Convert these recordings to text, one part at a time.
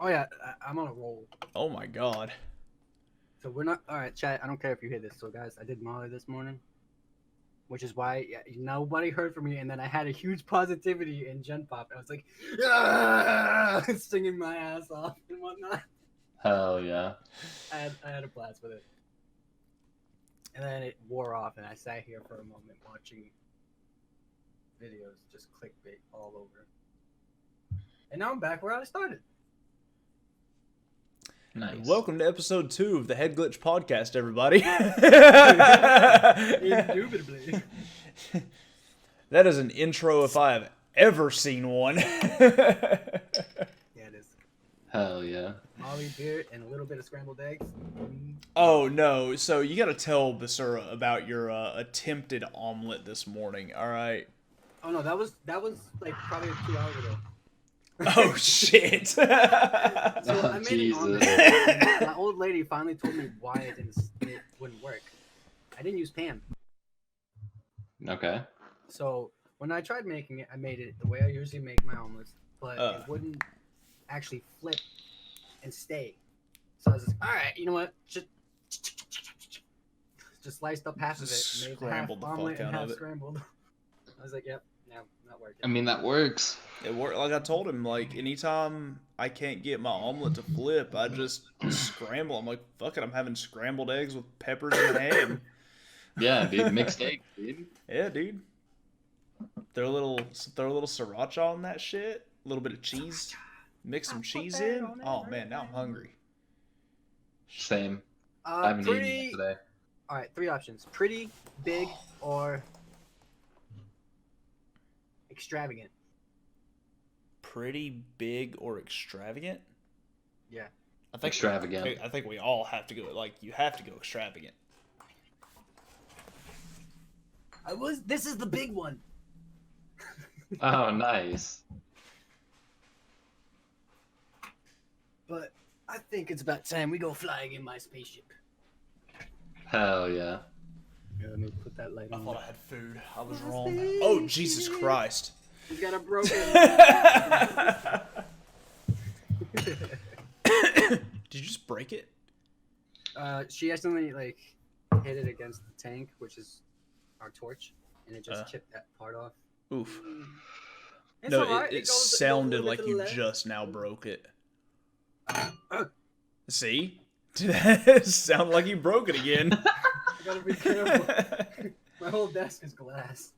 Oh yeah, I'm on a roll. Oh my god. So we're not all right, chat. I don't care if you hear this. So guys, I did Molly this morning, which is why nobody heard from me. And then I had a huge positivity in Gen Pop. I was like, singing my ass off and whatnot. Hell yeah. I had a blast with it. And then it wore off, and I sat here for a moment watching videos, just clickbait all over. And now I'm back where I started. Nice. Welcome to episode 2 of the HeadGlitch podcast, everybody. Indubitably. That is an intro if I have ever seen one. Yeah, it is. Hell yeah. Molly beer and a little bit of scrambled eggs. Oh no, so you gotta tell Basura about your attempted omelet this morning, alright? Oh no, that was like probably 2 hours ago. Oh shit. So I made Jesus. an omelet. My old lady finally told me why it wouldn't work. I didn't use pan. Okay. So when I tried making it, I made it the way I usually make my omelets, but it wouldn't actually flip and stay. So I was just, all right, you know what? Just sliced up half of it, made half Scrambled the omelet fuck and out half of it. scrambled. I was like, yep, no, not working. I mean, that works. It worked. Like I told him, like anytime I can't get my omelet to flip, I just scramble. I'm like, fuck it, I'm having scrambled eggs with peppers and ham. Yeah, dude. Mixed eggs, dude. Yeah, dude. Throw a little sriracha on that shit. A little bit of cheese. Mix some cheese in. Oh man, now I'm hungry. Same. I haven't eaten yet today. All right, 3 options: pretty, big, or extravagant. Pretty big or extravagant? Yeah. I think Extravagant. I think we all have to go. Like you have to go extravagant. This is the big one. Oh, nice. But I think it's about time we go flying in my spaceship. Hell yeah. Yeah, let me put that light I on. thought I had food. I was wrong. Oh Jesus Christ! He's got a broken. Did you just break it? She accidentally hit it against the tank, which is our torch, and it just chipped that part off. Oof. It's No, alright. it goes a sounded little bit like to the you left. just now broke it. Uh, See? That sounded like you broke it again. I gotta be careful. My whole desk is glass.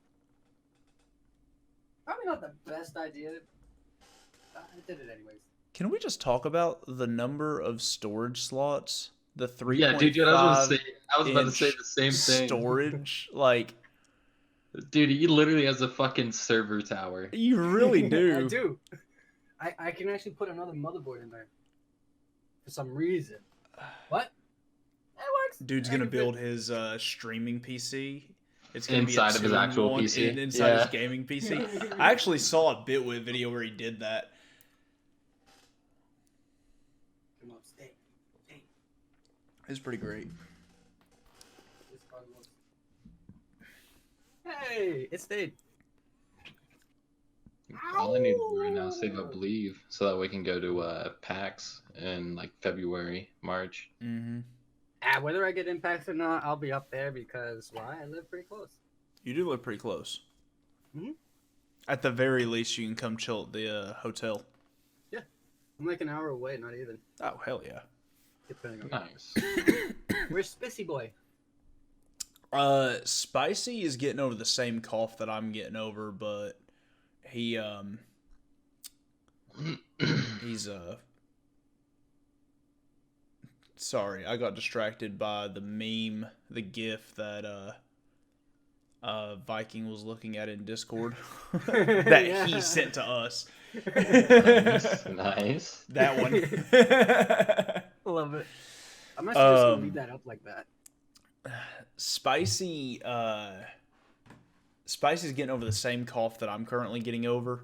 Probably not the best idea. I did it anyways. Can we just talk about the number of storage slots? The 3.5 Yeah, dude, I was about to say the same thing. storage, like Dude, he literally has a fucking server tower. you really do. I do. I can actually put another motherboard in there. For some reason. What? It works. Dude's I gonna can build fit- his streaming PC. It's gonna Inside be of his actual PC. Inside his Yeah. gaming PC. I actually saw a Bitwit video where he did that. Come on, stay. It's pretty great. This card looks- Hey, it stayed. All I need to do right now is save up leave so that we can go to PAX in like February, March. Mm-hmm. Whether I get impacts or not, I'll be up there because why? I live pretty close. You do live pretty close. Mm-hmm. At the very least, you can come chill at the hotel. Yeah, I'm like an hour away, not even. Oh hell yeah! Depending on. Nice. Where's Spissy Boy? Spicy is getting over the same cough that I'm getting over, but he's sorry, I got distracted by the meme, the GIF that Viking was looking at in Discord that Yeah. he sent to us. Nice. That one. Love it. I'm actually just gonna leave that up like that. Spicy's getting over the same cough that I'm currently getting over,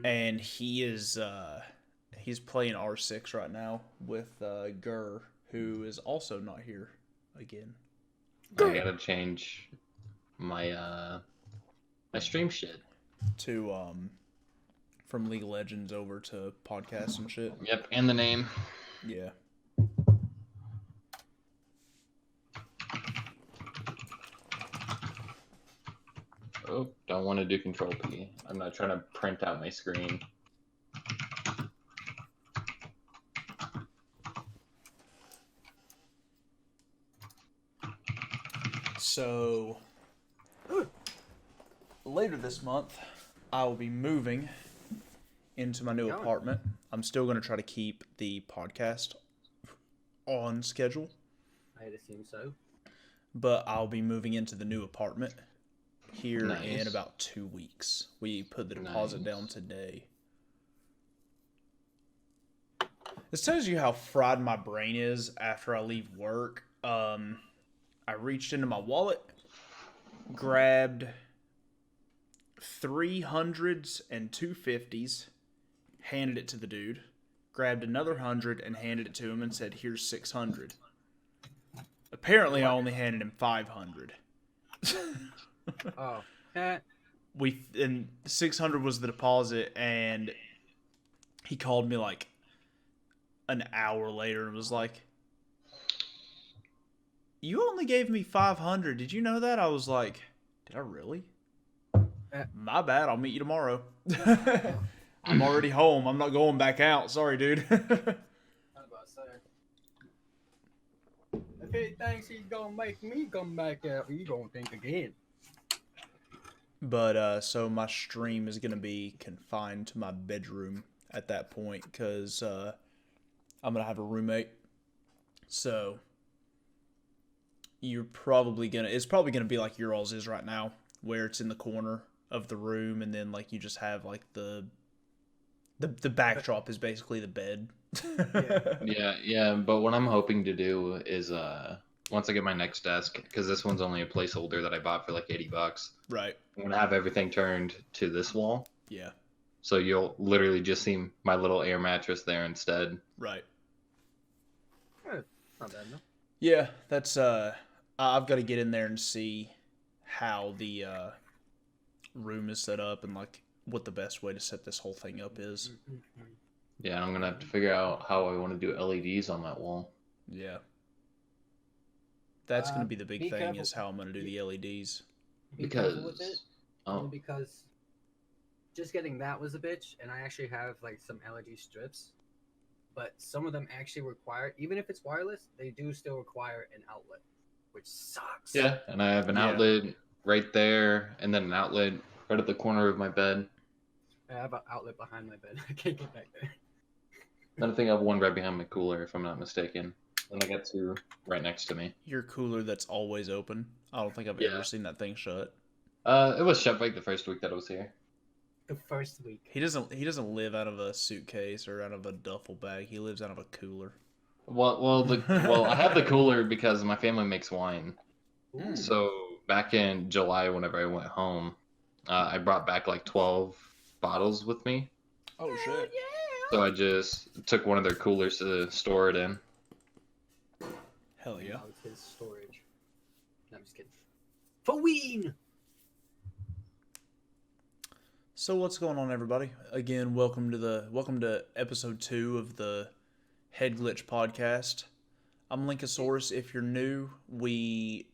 and he's playing R6 right now with Gurr, who is also not here again. I gotta change my my stream shit To from League of Legends over to podcasts and shit. Yep, and the name. Yeah. Oh, don't want to do Control P. I'm not trying to print out my screen. So, later this month, I will be moving into my new apartment. I'm still going to try to keep the podcast on schedule. I'd assume so. But I'll be moving into the new apartment here Nice. in about 2 weeks. We put the deposit down today. This tells you how fried my brain is after I leave work. I reached into my wallet, grabbed 300s and 250s, handed it to the dude, grabbed another 100 and handed it to him and said, "Here's 600. Apparently, I only handed him 500. Oh. And 600 was the deposit, and he called me like an hour later and was like, "You only gave me 500. Did you know that?" I was like, "Did I really? My bad. I'll meet you tomorrow." I'm already home. I'm not going back out. Sorry, dude. If he thinks he's gonna make me come back out, he's gonna think again. But so my stream is gonna be confined to my bedroom at that point because I'm gonna have a roommate. So it's probably gonna be like your all's is right now, where it's in the corner of the room, and then like you just have like the backdrop is basically the bed. Yeah. But what I'm hoping to do is once I get my next desk, because this one's only a placeholder that I bought for like $80. Right. I'm gonna have everything turned to this wall. Yeah. So you'll literally just see my little air mattress there instead. Right. Not bad enough. Yeah, that's I've got to get in there and see how the room is set up and like what the best way to set this whole thing up is. Yeah, and I'm gonna have to figure out how I want to do LEDs on that wall. Yeah. That's going to be the big thing careful. is how I'm going to do the LEDs. Be careful with it. Only because just getting that was a bitch, and I actually have like some LED strips, but some of them actually require, even if it's wireless, they do still require an outlet, which sucks. Yeah, and I have an outlet right there, and then an outlet right at the corner of my bed. I have an outlet behind my bed. I can't get back there. Then I think I have one right behind my cooler, if I'm not mistaken. And I got two right next to me. Your cooler that's always open. I don't think I've ever seen that thing shut. It was shut like the first week that I was here. The first week. He doesn't live out of a suitcase or out of a duffel bag. He lives out of a cooler. Well, I have the cooler because my family makes wine. Ooh. So back in July, whenever I went home, I brought back like 12 bottles with me. Oh shit! So I just took one of their coolers to store it in. Hell yeah! Now it's his storage. No, I'm just kidding. For ween. So what's going on, everybody? Again, welcome to episode 2 of the HeadGlitch podcast. I'm Linkosaurus. If you're new, we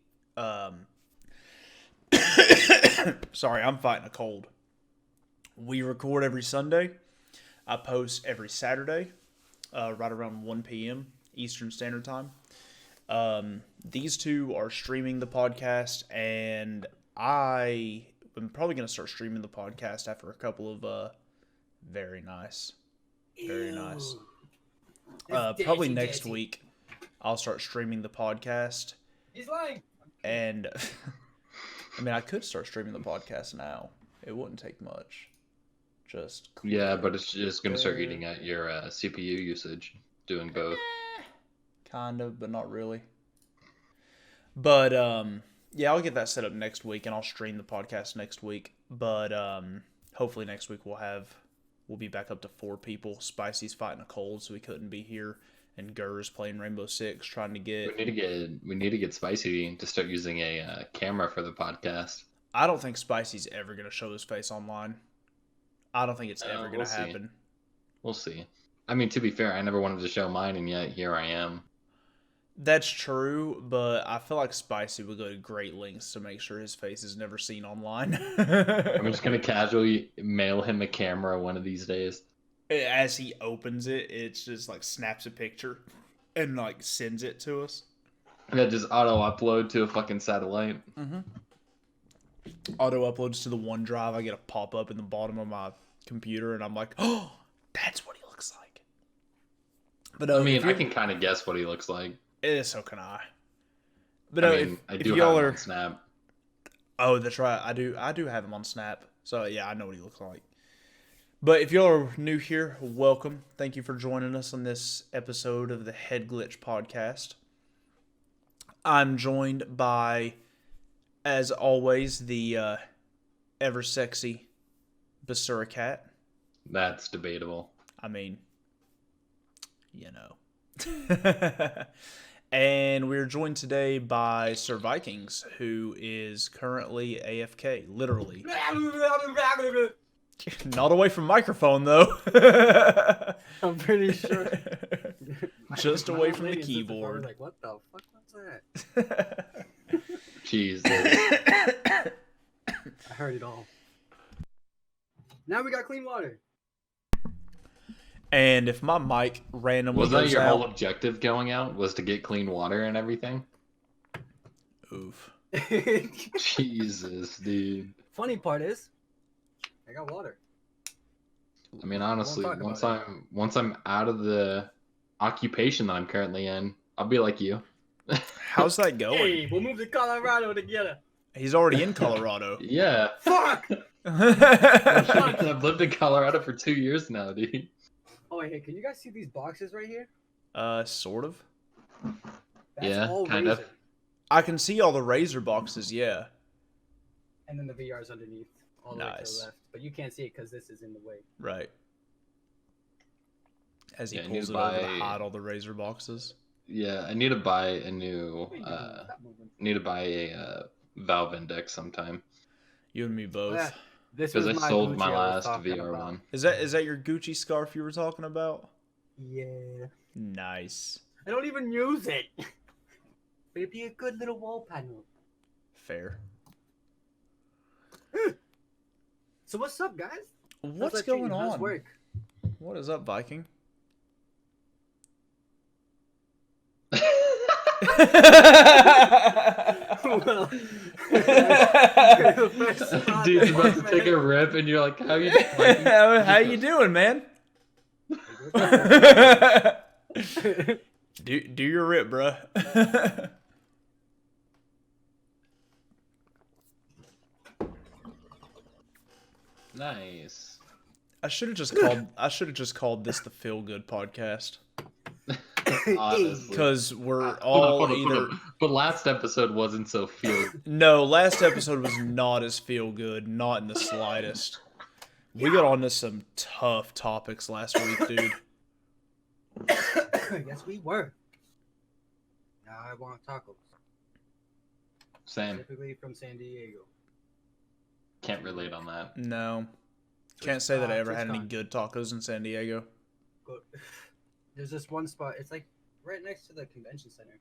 sorry, I'm fighting a cold. We record every Sunday. I post every Saturday, right around 1 p.m. Eastern Standard Time. These two are streaming the podcast, and I'm probably going to start streaming the podcast after a couple of very nice. Probably next week, I'll start streaming the podcast. He's lying. And I mean, I could start streaming the podcast now. It wouldn't take much. Just but it's just going to start eating at your CPU usage, doing both. Kind of, but not really. But yeah, I'll get that set up next week, and I'll stream the podcast next week. But hopefully next week we'll be back up to 4 people. Spicy's fighting a cold, so he couldn't be here, and Gurr's playing Rainbow Six, trying to get. We need to get Spicy to start using a camera for the podcast. I don't think Spicy's ever gonna show his face online. I don't think it's ever going to happen. We'll see. I mean, to be fair, I never wanted to show mine, and yet here I am. That's true, but I feel like Spicy would go to great lengths to make sure his face is never seen online. I'm just going to casually mail him a camera one of these days. As he opens it, it's just like snaps a picture and like sends it to us. And that just auto-upload to a fucking satellite. Mm-hmm. Auto uploads to the OneDrive. I get a pop-up in the bottom of my computer, and I'm like, oh, that's what he looks like. But I mean, I can kind of guess what he looks like. So can I. But I mean, I do have him on Snap. Oh, that's right. I do have him on Snap. So yeah, I know what he looks like. But if y'all are new here, welcome. Thank you for joining us on this episode of the HeadGlitch podcast. I'm joined by, as always, the ever sexy BasuraCat. That's debatable. I mean, you know. And we're joined today by SirVikings, who is currently AFK, literally. Not away from microphone, though. I'm pretty sure. Just away from the keyboard. Like, what the fuck was that? Jesus. I heard it all. Now we got clean water. And if my mic randomly was that goes your out, whole objective going out? Was to get clean water and everything? Oof. Jesus, dude. Funny part is, I got water. I mean, honestly, once I'm out of the occupation that I'm currently in, I'll be like you. How's that going? Hey, we'll move to Colorado together. He's already in Colorado. Yeah. Fuck! I've lived in Colorado for 2 years now, dude. Oh, hey, can you guys see these boxes right here? Sort of. That's Yeah, all kind of. Razer. I can see all the Razer boxes, yeah. And then the VR's underneath, all the way to the left. But you can't see it because this is in the way. Right. As he Yeah, pulls it over to hide all the Razer boxes. Yeah, I need to buy a new. Need to buy a Valve Index sometime. You and me both. Yeah, Because I sold Gucci my I was last talking VR about. one. Is that your Gucci scarf you were talking about? Yeah. Nice. I don't even use it. But it'd be a good little wall panel. Fair. So what's up, guys? What's going on? How's work? What is up, Viking? Well, Dude's about to take a rip, and you're like, "How you doing?" How you doing, man? do your rip, bruh. Nice. I should have just called this the Feel Good podcast. Honestly. Because we're all hold on. But last episode wasn't so feel. No, last episode was not as feel good, not in the slightest. We got onto some tough topics last week, dude. Yes, we were. Now I want tacos. Same. Typically from San Diego. Can't relate on that. No. Can't say that I ever had any TwitchCon. good tacos in San Diego. Good. There's this one spot. It's like right next to the convention center.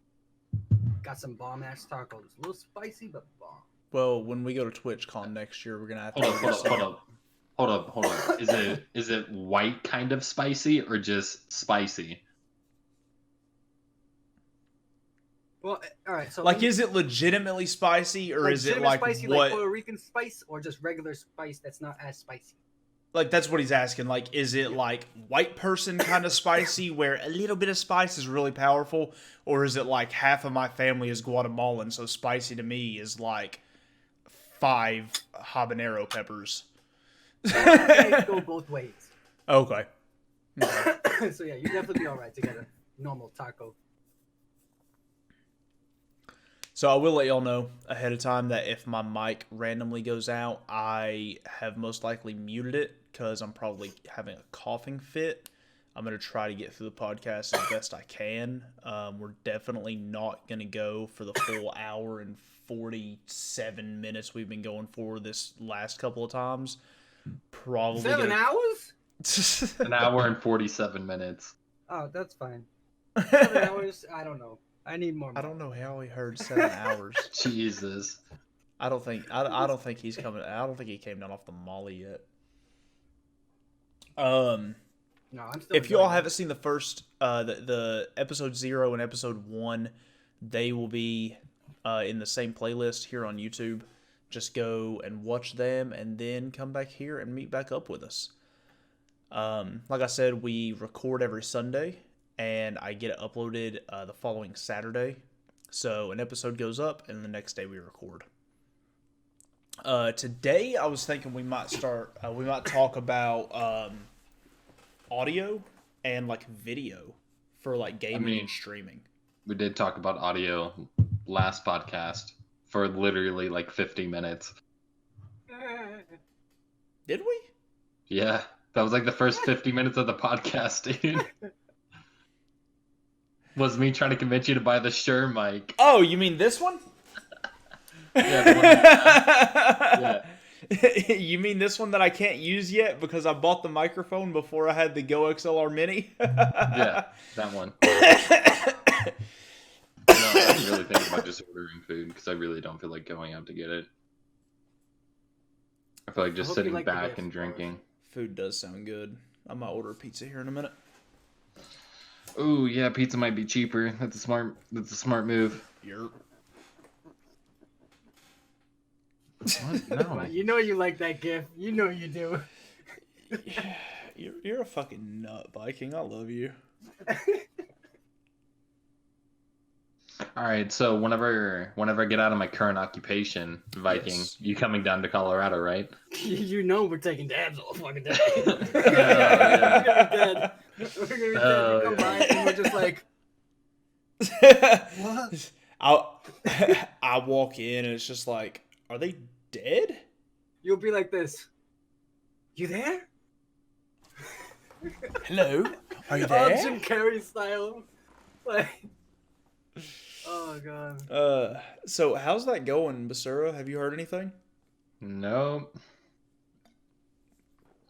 Got some bomb ass tacos. A little spicy, but bomb. Well, when we go to TwitchCon next year, we're gonna have to. Hold up. Is it white kind of spicy or just spicy? Well, all right. So Like, is it legitimately spicy, or is it like spicy, what? like Puerto Rican spice, or just regular spice that's not as spicy? Like, that's what he's asking. Like, is it like white person kind of spicy, where a little bit of spice is really powerful, or is it like half of my family is Guatemalan, so spicy to me is like 5 habanero peppers? They go both ways. Okay. So yeah, you definitely be all right to get a normal taco. So I will let y'all know ahead of time that if my mic randomly goes out, I have most likely muted it because I'm probably having a coughing fit. I'm going to try to get through the podcast as best I can. We're definitely not going to go for the full hour and 47 minutes we've been going for this last couple of times. Probably 7 hours? An hour and 47 minutes. Oh, that's fine. 7 hours? I don't know. I need more. I don't know how he heard 7 hours. Jesus. I don't think he's coming. I don't think he came down off the Molly yet. No, I'm still. If you all haven't seen the first, the episode 0 and episode 1, they will be in the same playlist here on YouTube. Just go and watch them, and then come back here and meet back up with us. Like I said, we record every Sunday, and I get it uploaded the following Saturday. So an episode goes up, and the next day we record. Today, I was thinking we might talk about audio and like video for like gaming and streaming. We did talk about audio last podcast for literally like 50 minutes. Did we? Yeah, that was like the first 50 minutes of the podcast, dude. Was me trying to convince you to buy the Shure mic. Oh, you mean this one? Yeah. You mean this one that I can't use yet because I bought the microphone before I had the Go XLR Mini? Yeah, that one. I'm really thinking about just ordering food because I really don't feel like going out to get it. I feel like just sitting back and drinking. Food does sound good. I might order a pizza here in a minute. Ooh, yeah, pizza might be cheaper. That's a smart move. Yerp. What? No. You know you like that gift. You know you do. You're a fucking nut, Viking. I love you. All right, so whenever I get out of my current occupation, Viking, Yes. you coming down to Colorado, right? You know we're taking dabs all fucking day. Yeah. We're gonna be dead. You come by and we're just like, what? I walk in and it's just like, are they dead? You'll be like this. You there? Hello? Are you Oh, there? Jim Carrey style. Like, oh god. So how's that going, Basura? Have you heard anything? No.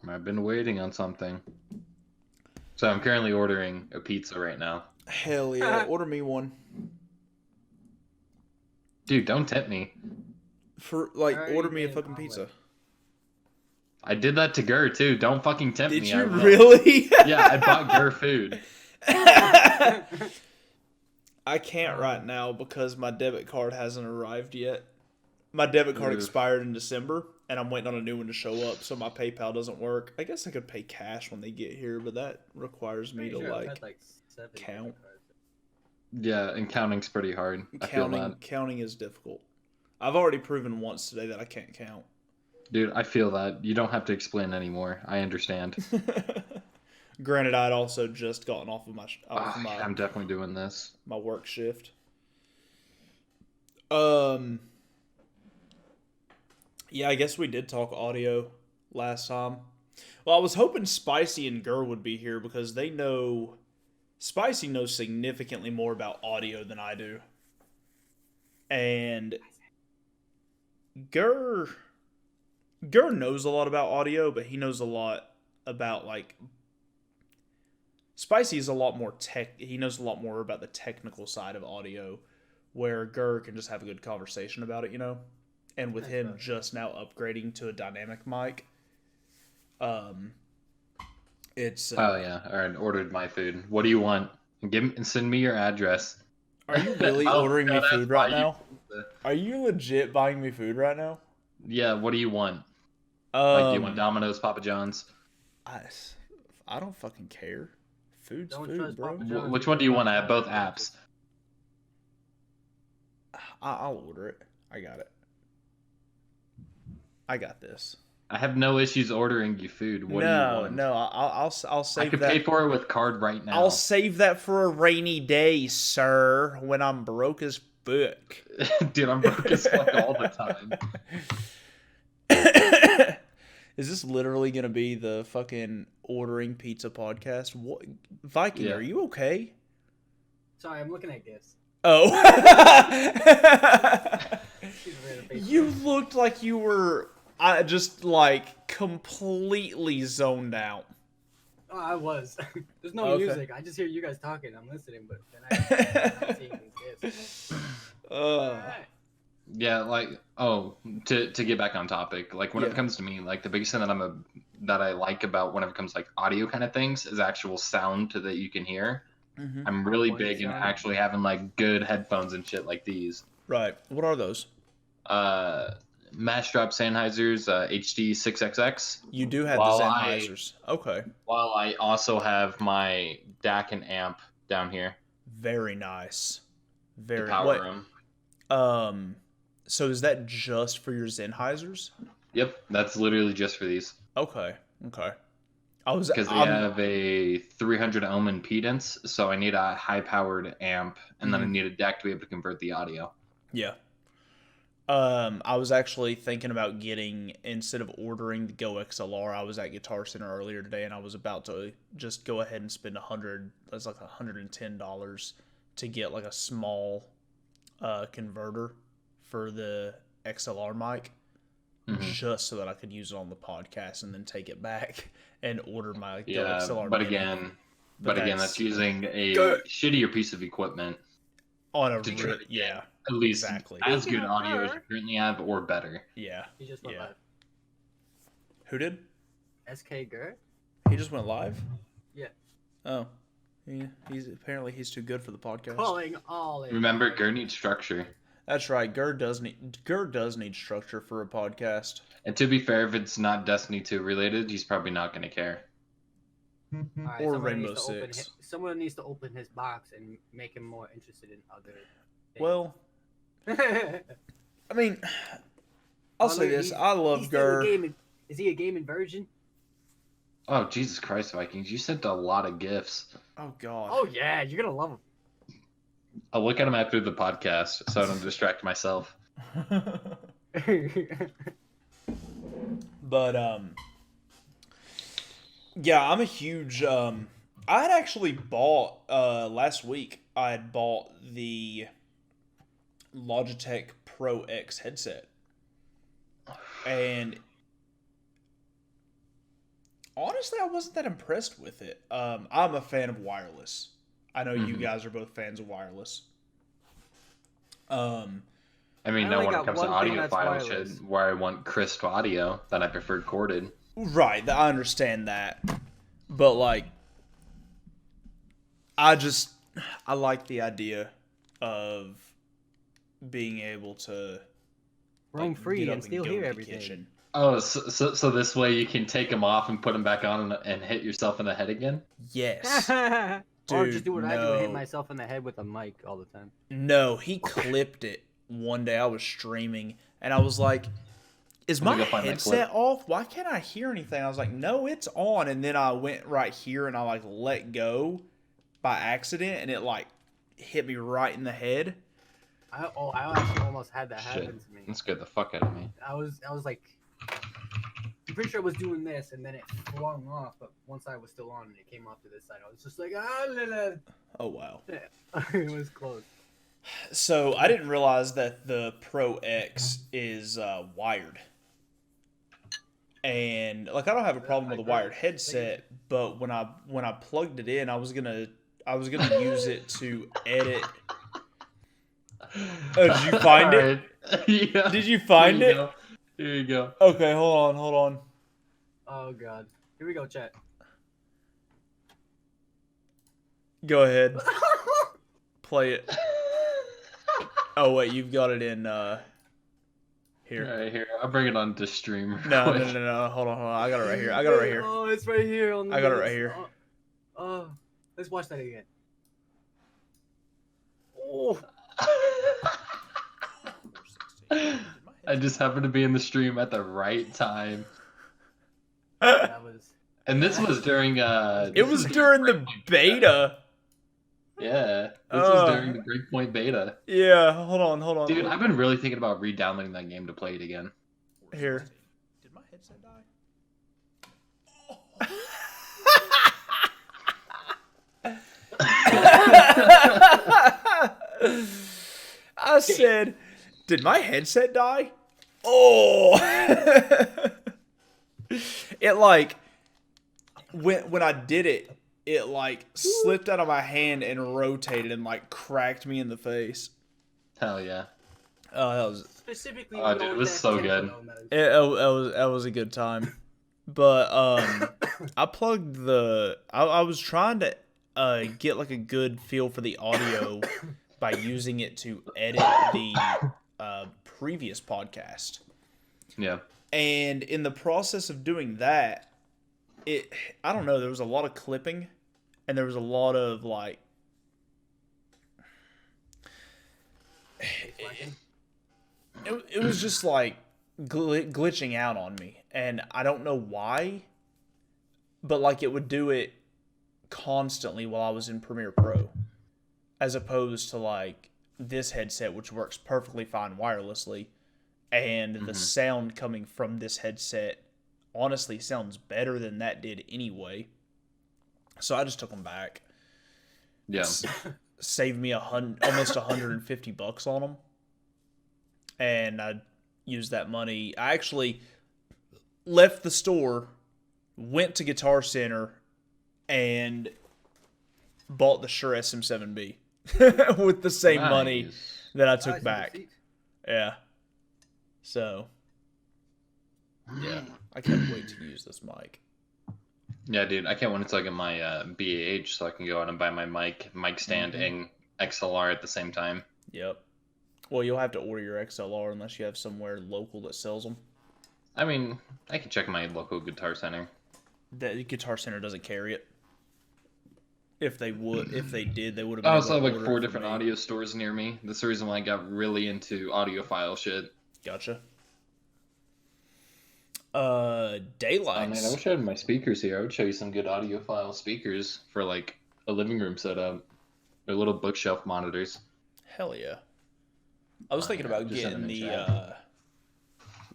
I've been waiting on something. So I'm currently ordering a pizza right now. Hell yeah, order me one. Dude, don't tempt me. Order me a fucking pizza. I did that to Gur too. Don't fucking tempt me. Did you I will. really? Yeah, I bought Gur food. I can't right now because my debit card hasn't arrived yet. My debit card expired in December, and I'm waiting on a new one to show up, so my PayPal doesn't work. I guess I could pay cash when they get here, but that requires me to count. Yeah, and counting's pretty hard. I feel that. Counting is difficult. I've already proven once today that I can't count. Dude, I feel that. You don't have to explain anymore. I understand. Granted, I'd also just gotten off of my I'm definitely doing this. My work shift. Yeah, I guess we did talk audio last time. Well, I was hoping Spicy and Gur would be here because Spicy knows significantly more about audio than I do. And Gur knows a lot about audio, but he knows a lot about Spicy is a lot more he knows a lot more about the technical side of audio, where Gur can just have a good conversation about it, you know? And with him just now upgrading to a dynamic mic, it's... oh, yeah. All right, ordered my food. What do you want? Send me your address. Are you really ordering me food right now? Are you legit buying me food right now? Yeah, what do you want? Do you want Domino's, Papa John's? I don't fucking care. Food's Don't food, trust bro. Papa John's. Which one do you want? I have both apps. I'll order it. I got it. I got this. I have no issues ordering you food. What do you want? No, I'll save I could that. pay for it with card right now. I'll save that for a rainy day, sir, when I'm broke as fuck. Dude, I'm broke as fuck all the time. Is this literally gonna be the fucking ordering pizza podcast? What, Viking? Yeah. Are you okay? Sorry, I'm looking at gifts. Oh, you looked like you were I just like completely zoned out. Oh, I was. There's no Okay. music. I just hear you guys talking. I'm listening, but then I'm not seeing these gifts. Yeah, like to get back on topic, like when Yeah. it comes to me, like the biggest thing that I like about when it comes to like audio kind of things is actual sound that you can hear. Mm-hmm. I'm really Voice big in sound. actually having like good headphones and shit like these. Right. What are those? Mash Drop Sennheiser's HD 6XX. You do have While the I- Sennheisers. Okay. While I also have my DAC and amp down here Very nice. to Very. power them. So is that just for your Sennheisers? Yep, that's literally just for these. Okay. Because they have a 300 ohm impedance, so I need a high-powered amp, and then I need a DAC to be able to convert the audio. Yeah. I was actually thinking about getting, instead of ordering the Go XLR, I was at Guitar Center earlier today, and I was about to just go ahead and spend that's like $110 to get like a small converter for the XLR mic, just so that I could use it on the podcast and then take it back and order my Go XLR. But again, that's using a shittier piece of equipment on a to try to get at least as good audio as you currently have, or better. Yeah. He just went live. Who did? SK Gert? He just went live? Yeah. Oh. Yeah, he's too good for the podcast. Calling all in. Remember, Gur needs structure. That's right. Gur does need structure for a podcast. And to be fair, if it's not Destiny 2 related, he's probably not going to care. Right, or Rainbow Six. Someone needs to open his box and make him more interested in other things. Well, I mean, I'll say this. I love Gur. Is he a gaming virgin? Oh, Jesus Christ, Vikings. You sent a lot of gifts. Oh, God. Oh, yeah. You're going to love him. I'll look at him after the podcast so I don't distract myself. But, yeah, I'm a huge, I had actually bought, last week, I had bought the Logitech Pro X headset. And honestly, I wasn't that impressed with it. I'm a fan of wireless. I know you guys are both fans of wireless. I mean, no, when it comes to audiophiles, where I want crisp audio, then I prefer corded. Right, I understand that. But, like, I like the idea of being able to roam free and still hear everything. Kitchen. Oh, so this way you can take them off and put them back on and hit yourself in the head again? Yes. Or just do what I do and hit myself in the head with a mic all the time. No, he clipped it one day. I was streaming, and I was like, is my headset off? Why can't I hear anything? I was like, no, it's on. And then I went right here, and I, like, let go by accident, and it, like, hit me right in the head. I actually almost had that happen to me. That scared the fuck out of me. I was like, I'm pretty sure I was doing this, and then it flung off. But once I was still on, and it came off to this side, I was just like, oh wow, it was close. So I didn't realize that the Pro X is wired, and like I don't have a problem with a wired headset, but when I plugged it in, I was gonna use it to edit. Oh, did you find it? Yeah. Did you find it? Here you go. Okay, hold on. Oh god. Here we go, chat. Go ahead. Play it. Oh wait, you've got it in here. All right, here. I'll bring it on to stream. No. Hold on. I got it right here. Oh, it's right here on the I got it right here. Oh, let's watch that again. Oh. I just happened to be in the stream at the right time. That was. And this was during it was during the beta. Yeah, this was during the Breakpoint beta. Yeah, hold on. Dude, I've been really thinking about re-downloading that game to play it again. Here. Did my headset die? I said, did my headset die? Oh! It like when I did it, it like slipped out of my hand and rotated and like cracked me in the face. Hell yeah. Oh, that was Specifically, Oh, dude, it was so good. that was a good time. But I plugged the. I was trying to get like a good feel for the audio by using it to edit the previous podcast. Yeah. And in the process of doing that, I don't know, there was a lot of clipping and there was a lot of like it was just like glitching out on me, and I don't know why, but like it would do it constantly while I was in Premiere Pro, as opposed to like this headset, which works perfectly fine wirelessly, and the sound coming from this headset honestly sounds better than that did anyway. So I just took them back. Yeah. Saved me almost $150 on them, and I used that money. I actually left the store, went to Guitar Center, and bought the Shure SM7B with the same money that I took back. Yeah. So, yeah, I can't wait to use this mic. Yeah, dude, I can't wait until I get my BAH so I can go out and buy my mic stand, and XLR at the same time. Yep. Well, you'll have to order your XLR unless you have somewhere local that sells them. I mean, I can check my local Guitar Center. The Guitar Center doesn't carry it. If they did, they would have. I also have like 4 different audio stores near me. That's the reason why I got really into audiophile shit. Gotcha. Daylights. Man, I wish I had my speakers here. I would show you some good audiophile speakers for like a living room setup. They're little bookshelf monitors. Hell yeah. I was thinking about getting the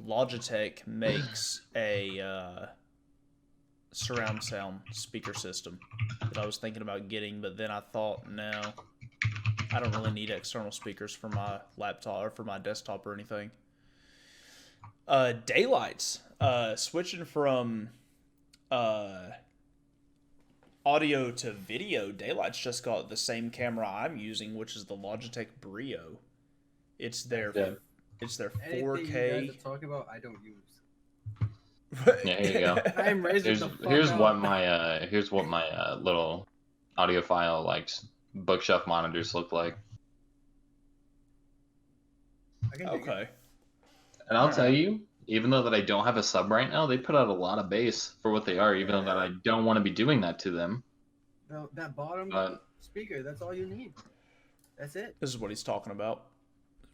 Logitech makes a surround sound speaker system that I was thinking about getting, but then I thought, no, I don't really need external speakers for my laptop or for my desktop or anything. Daylights. Switching from audio to video, Daylights just got the same camera I'm using, which is the Logitech Brio. It's their 4K. Anything you guys are talking about, I don't use. Yeah, here you go. I'm raising the fuck here's up. what my little audiophile like bookshelf monitors look like. Okay. And I'll tell you, even though that I don't have a sub right now, they put out a lot of bass for what they are, even though that I don't want to be doing that to them. No, that bottom speaker, that's all you need. That's it. This is what he's talking about,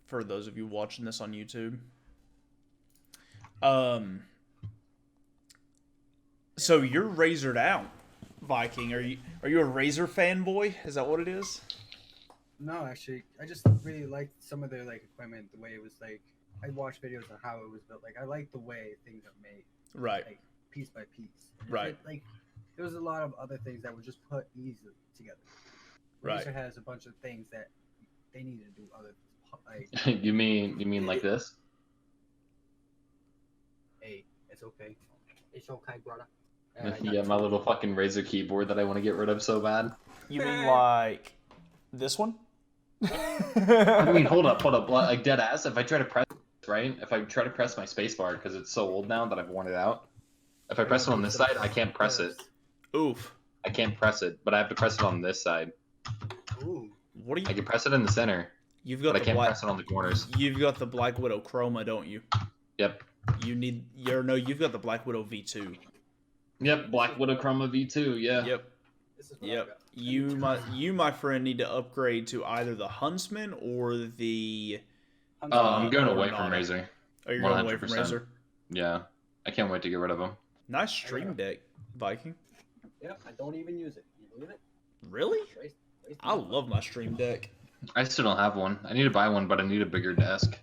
for those of you watching this on YouTube. So you're Razored out, Viking. Are you a Razer fanboy? Is that what it is? No, actually, I just really liked some of their like equipment, the way it was like. I watched videos on how it was built. Like I like the way things are made. Right. Like piece by piece. And right. Like there was a lot of other things that were just put easily together. Right. Razer has a bunch of things that they need to do other. Like, you mean like this? Hey, it's okay. It's okay, brother. Yeah, my little fucking Razer keyboard that I want to get rid of so bad. You mean like this one? I mean, hold up. Like dead ass. If I try to press, right? If I try to press my spacebar because it's so old now that I've worn it out. If I press it on this side, I can't press it. Oof. I can't press it, but I have to press it on this side. Ooh. What are you? I can press it in the center. But I can't press it on the corners. You've got the Black Widow Chroma, don't you? Yep. You've got the Black Widow V2. Yep, Black Widow Chroma V2. Yeah. Yep. Yep. You, my friend, need to upgrade to either the Huntsman or the. I'm going away from Razer. Oh, you're going away from Razer? Yeah. I can't wait to get rid of them. Nice stream deck, Viking. Yeah, I don't even use it. Can you believe it? Really? I love my stream deck. I still don't have one. I need to buy one, but I need a bigger desk.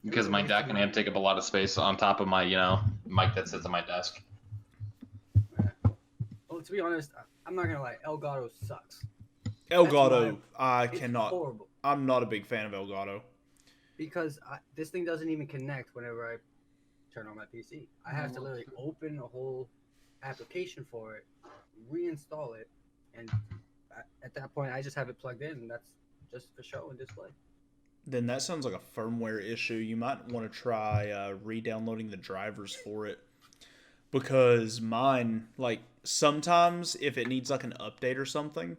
Because my DAC and amp take up a lot of space on top of my, mic that sits on my desk. Well, to be honest, I'm not gonna lie. Elgato sucks. Elgato, I cannot. Horrible. I'm not a big fan of Elgato. because this thing doesn't even connect whenever I turn on my PC. I have to literally open a whole application for it, reinstall it, and at that point I just have it plugged in, and that's just for show and display. Then that sounds like a firmware issue. You might want to try re-downloading the drivers for it. Because mine, like, sometimes if it needs like an update or something,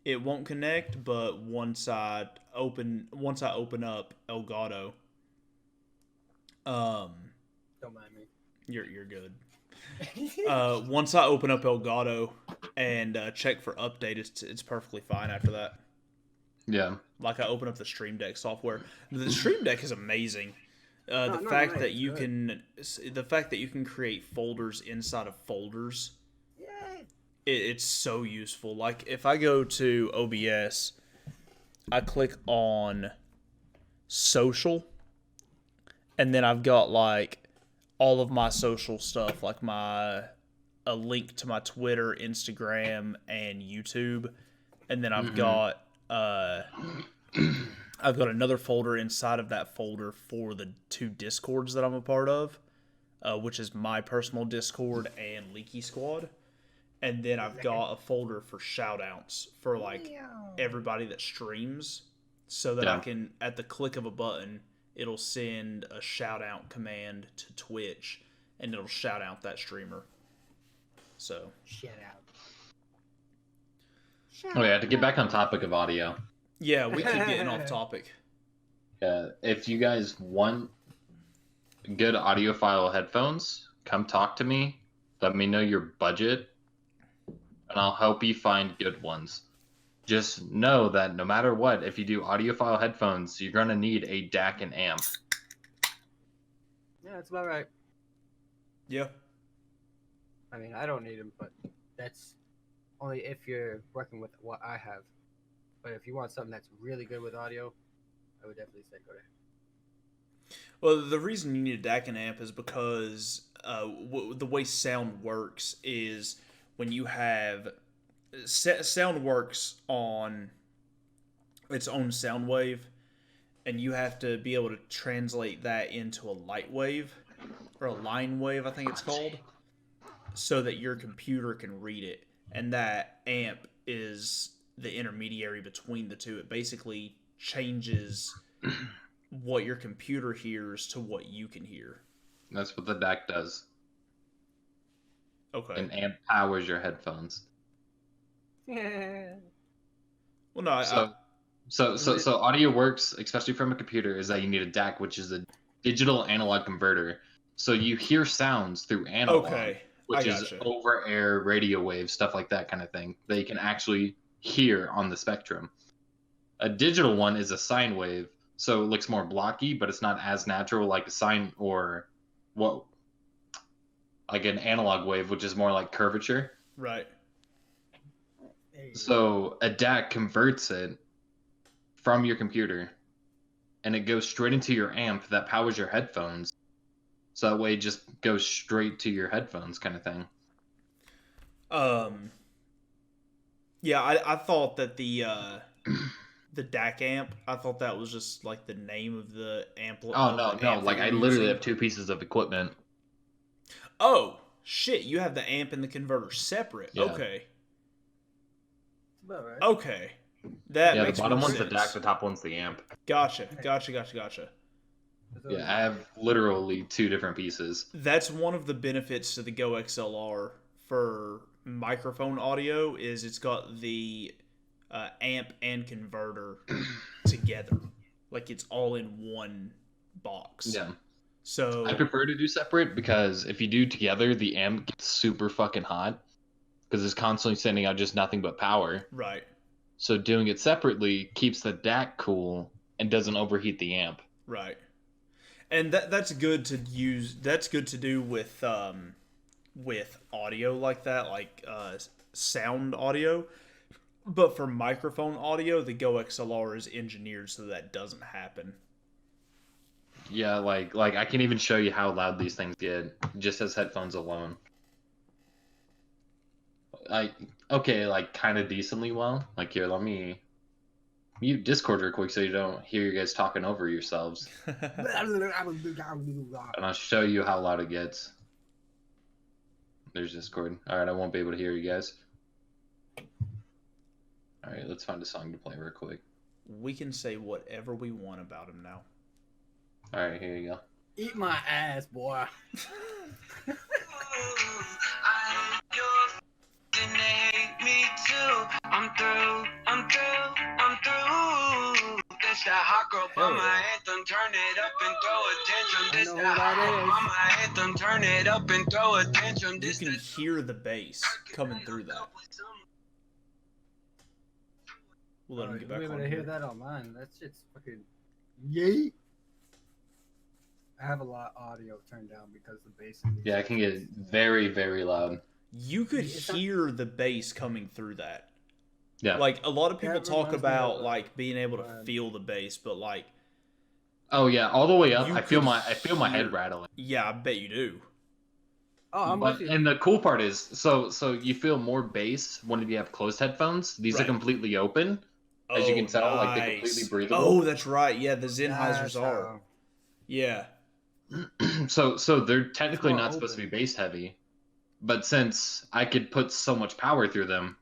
it won't connect, but once I open up Elgato, Don't mind me. you're good. Once I open up Elgato and check for update, it's perfectly fine after that. Yeah. Like I open up the Stream Deck software. The Stream Deck is amazing. The fact that you can create folders inside of folders, it's so useful. Like if I go to OBS, I click on social, and then I've got like all of my social stuff, like a link to my Twitter, Instagram, and YouTube, and then I've got another folder inside of that folder for the 2 Discords that I'm a part of, which is my personal Discord and Leaky Squad. And then I've got a folder for shoutouts for like everybody that streams, so that I can, at the click of a button, it'll send a shout out command to Twitch, and it'll shout out that streamer. So Shout out. Oh yeah, to get back on topic of audio. Yeah, we keep getting off topic. If you guys want good audiophile headphones, come talk to me. Let me know your budget, and I'll help you find good ones. Just know that no matter what, if you do audiophile headphones, you're going to need a DAC and amp. Yeah, that's about right. Yeah. I mean, I don't need them, but that's only if you're working with what I have. But if you want something that's really good with audio, I would definitely say go there. Well, the reason you need a DAC and amp is because the way sound works is when you have... sound works on its own sound wave, and you have to be able to translate that into a light wave, or a line wave, I think it's called, so that your computer can read it. And that amp is the intermediary between the two. It basically changes what your computer hears to what you can hear. That's what the DAC does. Okay. An amp powers your headphones. Yeah. Well, no, So audio works, especially from a computer, is that you need a DAC, which is a digital analog converter. So you hear sounds through analog, which is over-air radio waves, stuff like that kind of thing, that you can actually hear on the spectrum. A digital one is a sine wave, so it looks more blocky, but it's not as natural like a sine or like an analog wave, which is more like curvature. Right. So a DAC converts it from your computer, and it goes straight into your amp that powers your headphones. So that way it just goes straight to your headphones kind of thing. Yeah, I thought that the DAC amp, I thought that was just like the name of the amp. Oh, no. Like I literally have 2 pieces of equipment. Oh, shit. You have the amp and the converter separate. Yeah. Okay. About right. Okay. That makes the bottom more one's sense. the DAC, the top one's the amp. Gotcha. Yeah, I have literally 2 different pieces. That's one of the benefits to the Go XLR for microphone audio, is it's got the amp and converter together. Like it's all in one box. Yeah. So I prefer to do separate, because if you do together, the amp gets super fucking hot because it's constantly sending out just nothing but power. Right. So doing it separately keeps the DAC cool and doesn't overheat the amp. Right. And that's good to use. That's good to do with audio like that, like sound audio. But for microphone audio, the Go XLR is engineered so that doesn't happen. Yeah, like I can even show you how loud these things get just as headphones alone. Like kind of decently well. Like here, let me mute Discord real quick so you don't hear you guys talking over yourselves. And I'll show you how loud it gets. There's Discord. Alright, I won't be able to hear you guys. Alright, let's find a song to play real quick. We can say whatever we want about him now. Alright, here you go. Eat my ass, boy. I'm through. This that hot girl by my anthem, turn it up and throw attention. This that hot girl by my anthem, turn it up and throw attention. You can hear the bass coming through that. We'll let him get back on. You'll be able to hear that on mine. That shit's fucking yay. I have a lot of audio turned down because the bass. Yeah, I can get very, very loud. You could hear the bass coming through that. Yeah. Like, a lot of people talk about, like, being able to feel the bass, but, like... Oh, yeah, all the way up, I feel my head rattling. Yeah, I bet you do. Oh, and the cool part is, so you feel more bass when you have closed headphones. These are completely open, as you can tell, like, they're completely breathable. Oh, that's right, yeah, the Sennheisers are. Yeah. So they're technically not supposed to be bass heavy, but since I could put so much power through them,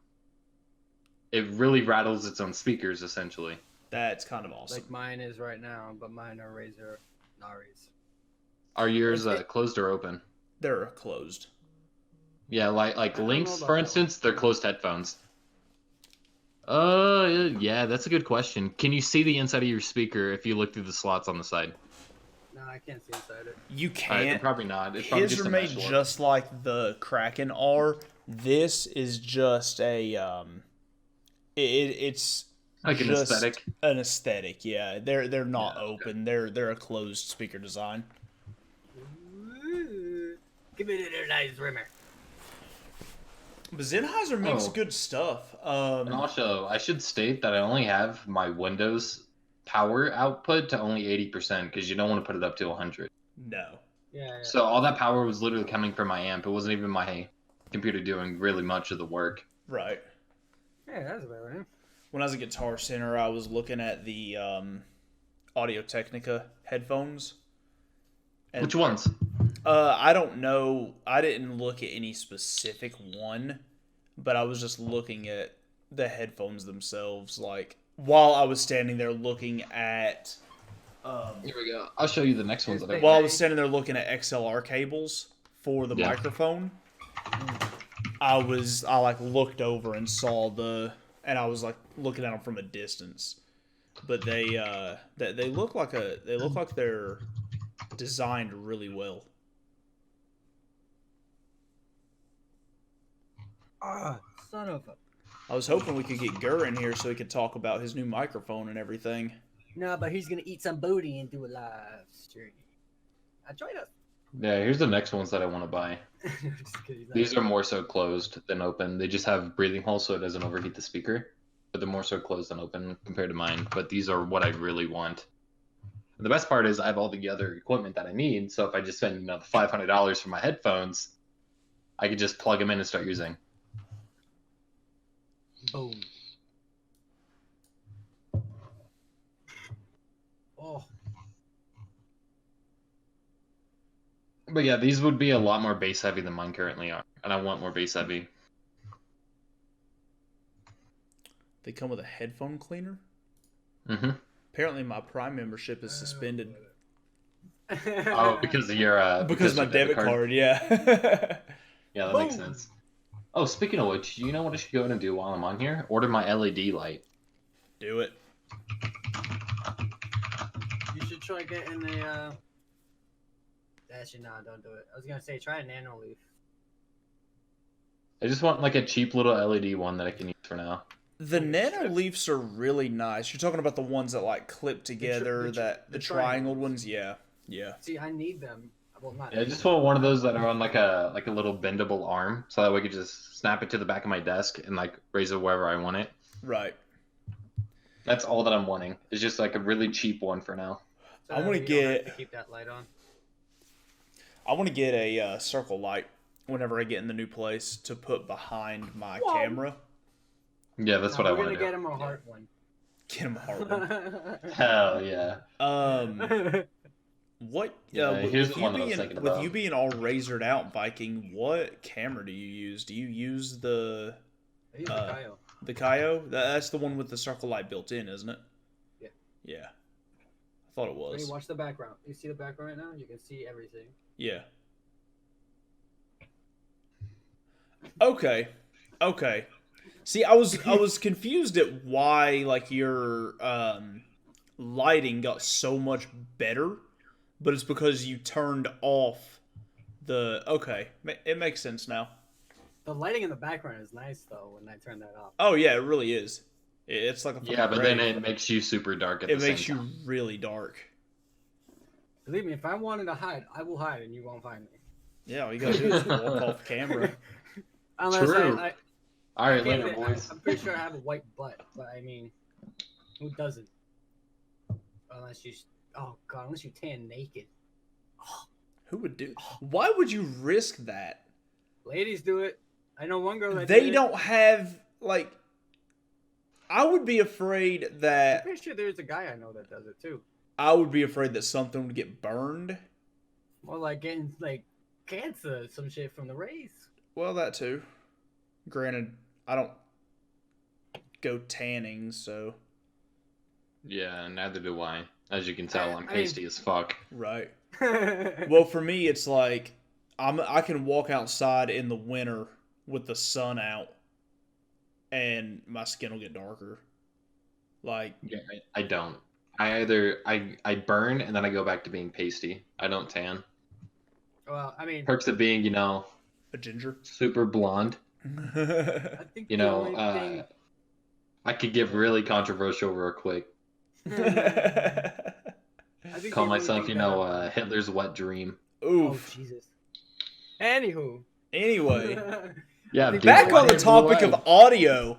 it really rattles its own speakers, essentially. That's kind of awesome. Like mine is right now, but mine are Razer Naris. Are yours closed or open? They're closed. Yeah, like Link's, for instance, they're closed headphones. Yeah, that's a good question. Can you see the inside of your speaker if you look through the slots on the side? No, I can't see inside it. You can't. Probably not. It's probably His are made just like the Kraken are. This is just a it's like an aesthetic. An aesthetic, yeah. They're not open. Okay. They're a closed speaker design. Ooh, give me the nice rimmer. But Sennheiser makes good stuff. And also, I should state that I only have my Windows power output to only 80% because you don't want to put it up to 100. No. Yeah. So all that power was literally coming from my amp. It wasn't even my computer doing really much of the work. Right. Yeah, that's about right. When I was at Guitar Center, I was looking at the Audio-Technica headphones. And which ones? I don't know. I didn't look at any specific one, but I was just looking at the headphones themselves, like, while I was standing there looking at... Here we go. I'll show you the next ones. While I was standing there looking at XLR cables for the microphone, I looked over and saw and I was like looking at them from a distance, but they look like they're designed really well. Son of a... I was hoping we could get Gur in here so he could talk about his new microphone and everything. No, but he's gonna eat some booty and do a live stream. Join us. Yeah, here's the next ones that I want to buy. These are more so closed than open. They just have breathing holes so it doesn't overheat the speaker. But they're more so closed than open compared to mine. But these are what I really want. And the best part is I have all the other equipment that I need. So if I just spend $500 for my headphones, I could just plug them in and start using. Boom. Oh. But yeah, these would be a lot more bass heavy than mine currently are. And I want more bass heavy. They come with a headphone cleaner? Mm-hmm. Apparently my Prime membership is suspended. Oh, because of your... because my debit card, yeah. Yeah, that makes sense. Oh, speaking of which, you know what I should go in and do while I'm on here? Order my LED light. Do it. You should try getting a... Actually, no, don't do it. I was gonna say, try a nano leaf. I just want like a cheap little LED one that I can use for now. The nano leafs are really nice. You're talking about the ones that like clip together, the triangled ones, yeah. See, I need them. Well, not. Yeah, I just want one of those that are on like a little bendable arm, so that way I could just snap it to the back of my desk and like raise it wherever I want it. Right. That's all that I'm wanting. It's just like a really cheap one for now. So I want to get. To keep that light on. I want to get a circle light whenever I get in the new place to put behind my camera. Yeah, that's what I want to do. We're gonna get him a heart one. Get him a Heartland. Hell yeah. What? Here's the one that I was thinking about. With you being all razored out, Viking, what camera do you use? Do you use the Kaio. The Kaio? That's the one with the circle light built in, isn't it? Yeah. Yeah. I thought it was. Hey, watch the background. You see the background right now? You can see everything. Yeah. Okay. See, I was confused at why like your lighting got so much better, but it's because you turned off the. Okay, it makes sense now. The lighting in the background is nice though when I turn that off. Oh yeah, it really is. It's like a but then it makes you super dark at the same time. It makes you really dark. Believe me, if I wanted to hide, I will hide and you won't find me. Yeah, all you gotta do is walk off camera. Unless True. All right, later, boys. I'm pretty sure I have a white butt, but I mean, who doesn't? Unless you tan naked. Who would do? Why would you risk that? Ladies do it. I know one girl that they don't have like. I would be afraid that. I'm pretty sure there's a guy I know that does it too. I would be afraid that something would get burned. Or like getting like cancer, some shit from the rays. Well, that too. Granted, I don't go tanning, so. Yeah, neither do I. As you can tell, I'm pasty as fuck. Right. Well, for me, it's like I can walk outside in the winter with the sun out, and my skin will get darker. Like, yeah, I don't. I burn and then I go back to being pasty. I don't tan. Well, I mean, perks of being, a ginger, super blonde. I think I could get really controversial real quick. Call myself, Hitler's wet dream. Oof. Oh, Jesus. Anyway. Yeah. Back on the topic of audio.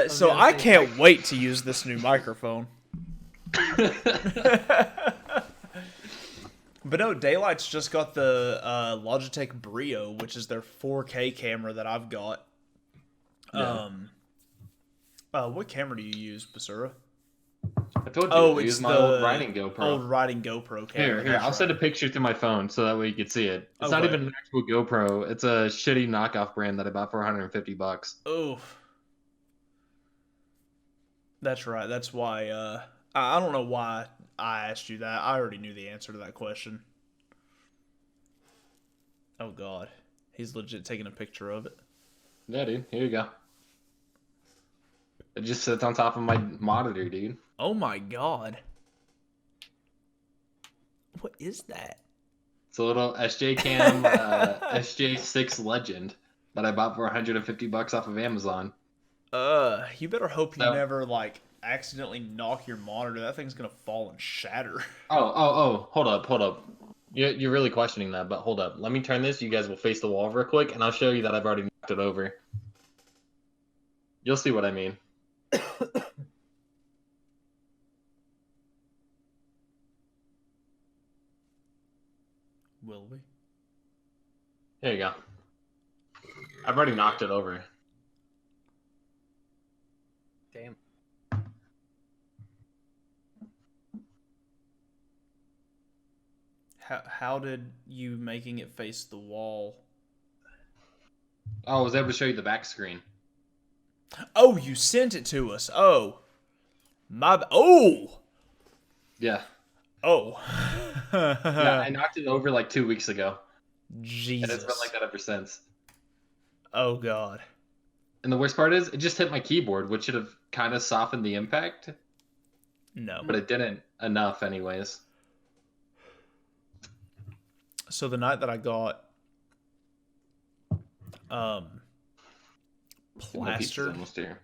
So I can't wait to use this new microphone. But no, Daylight's just got the Logitech Brio, which is their 4K camera that I've got. Yeah. What camera do you use, Basura? I told you, I use my old riding GoPro. Old riding GoPro camera. Here, I'll send a picture through my phone so that way you can see it. It's not even an actual GoPro. It's a shitty knockoff brand that I bought for $150. Oof. That's right. That's why. I don't know why I asked you that. I already knew the answer to that question. Oh God, he's legit taking a picture of it. Yeah, dude. Here you go. It just sits on top of my monitor, dude. Oh my God. What is that? It's a little SJ Cam SJ6 Legend that I bought for $150 off of Amazon. You better hope you never accidentally knock your monitor. That thing's gonna fall and shatter. Oh, hold up. You're really questioning that, but hold up. Let me turn this. You guys will face the wall real quick, and I'll show you that I've already knocked it over. You'll see what I mean. Will we? There you go. I've already knocked it over. Damn. How did you making it face the wall? Oh, I was able to show you the back screen. Oh, you sent it to us. Oh. Oh! Yeah. Oh. Yeah, I knocked it over 2 weeks ago. Jesus. And it's been like that ever since. Oh, God. And the worst part is, it just hit my keyboard, which should have kind of softened the impact. No. But it didn't enough anyways. So the night that I got plastered almost here.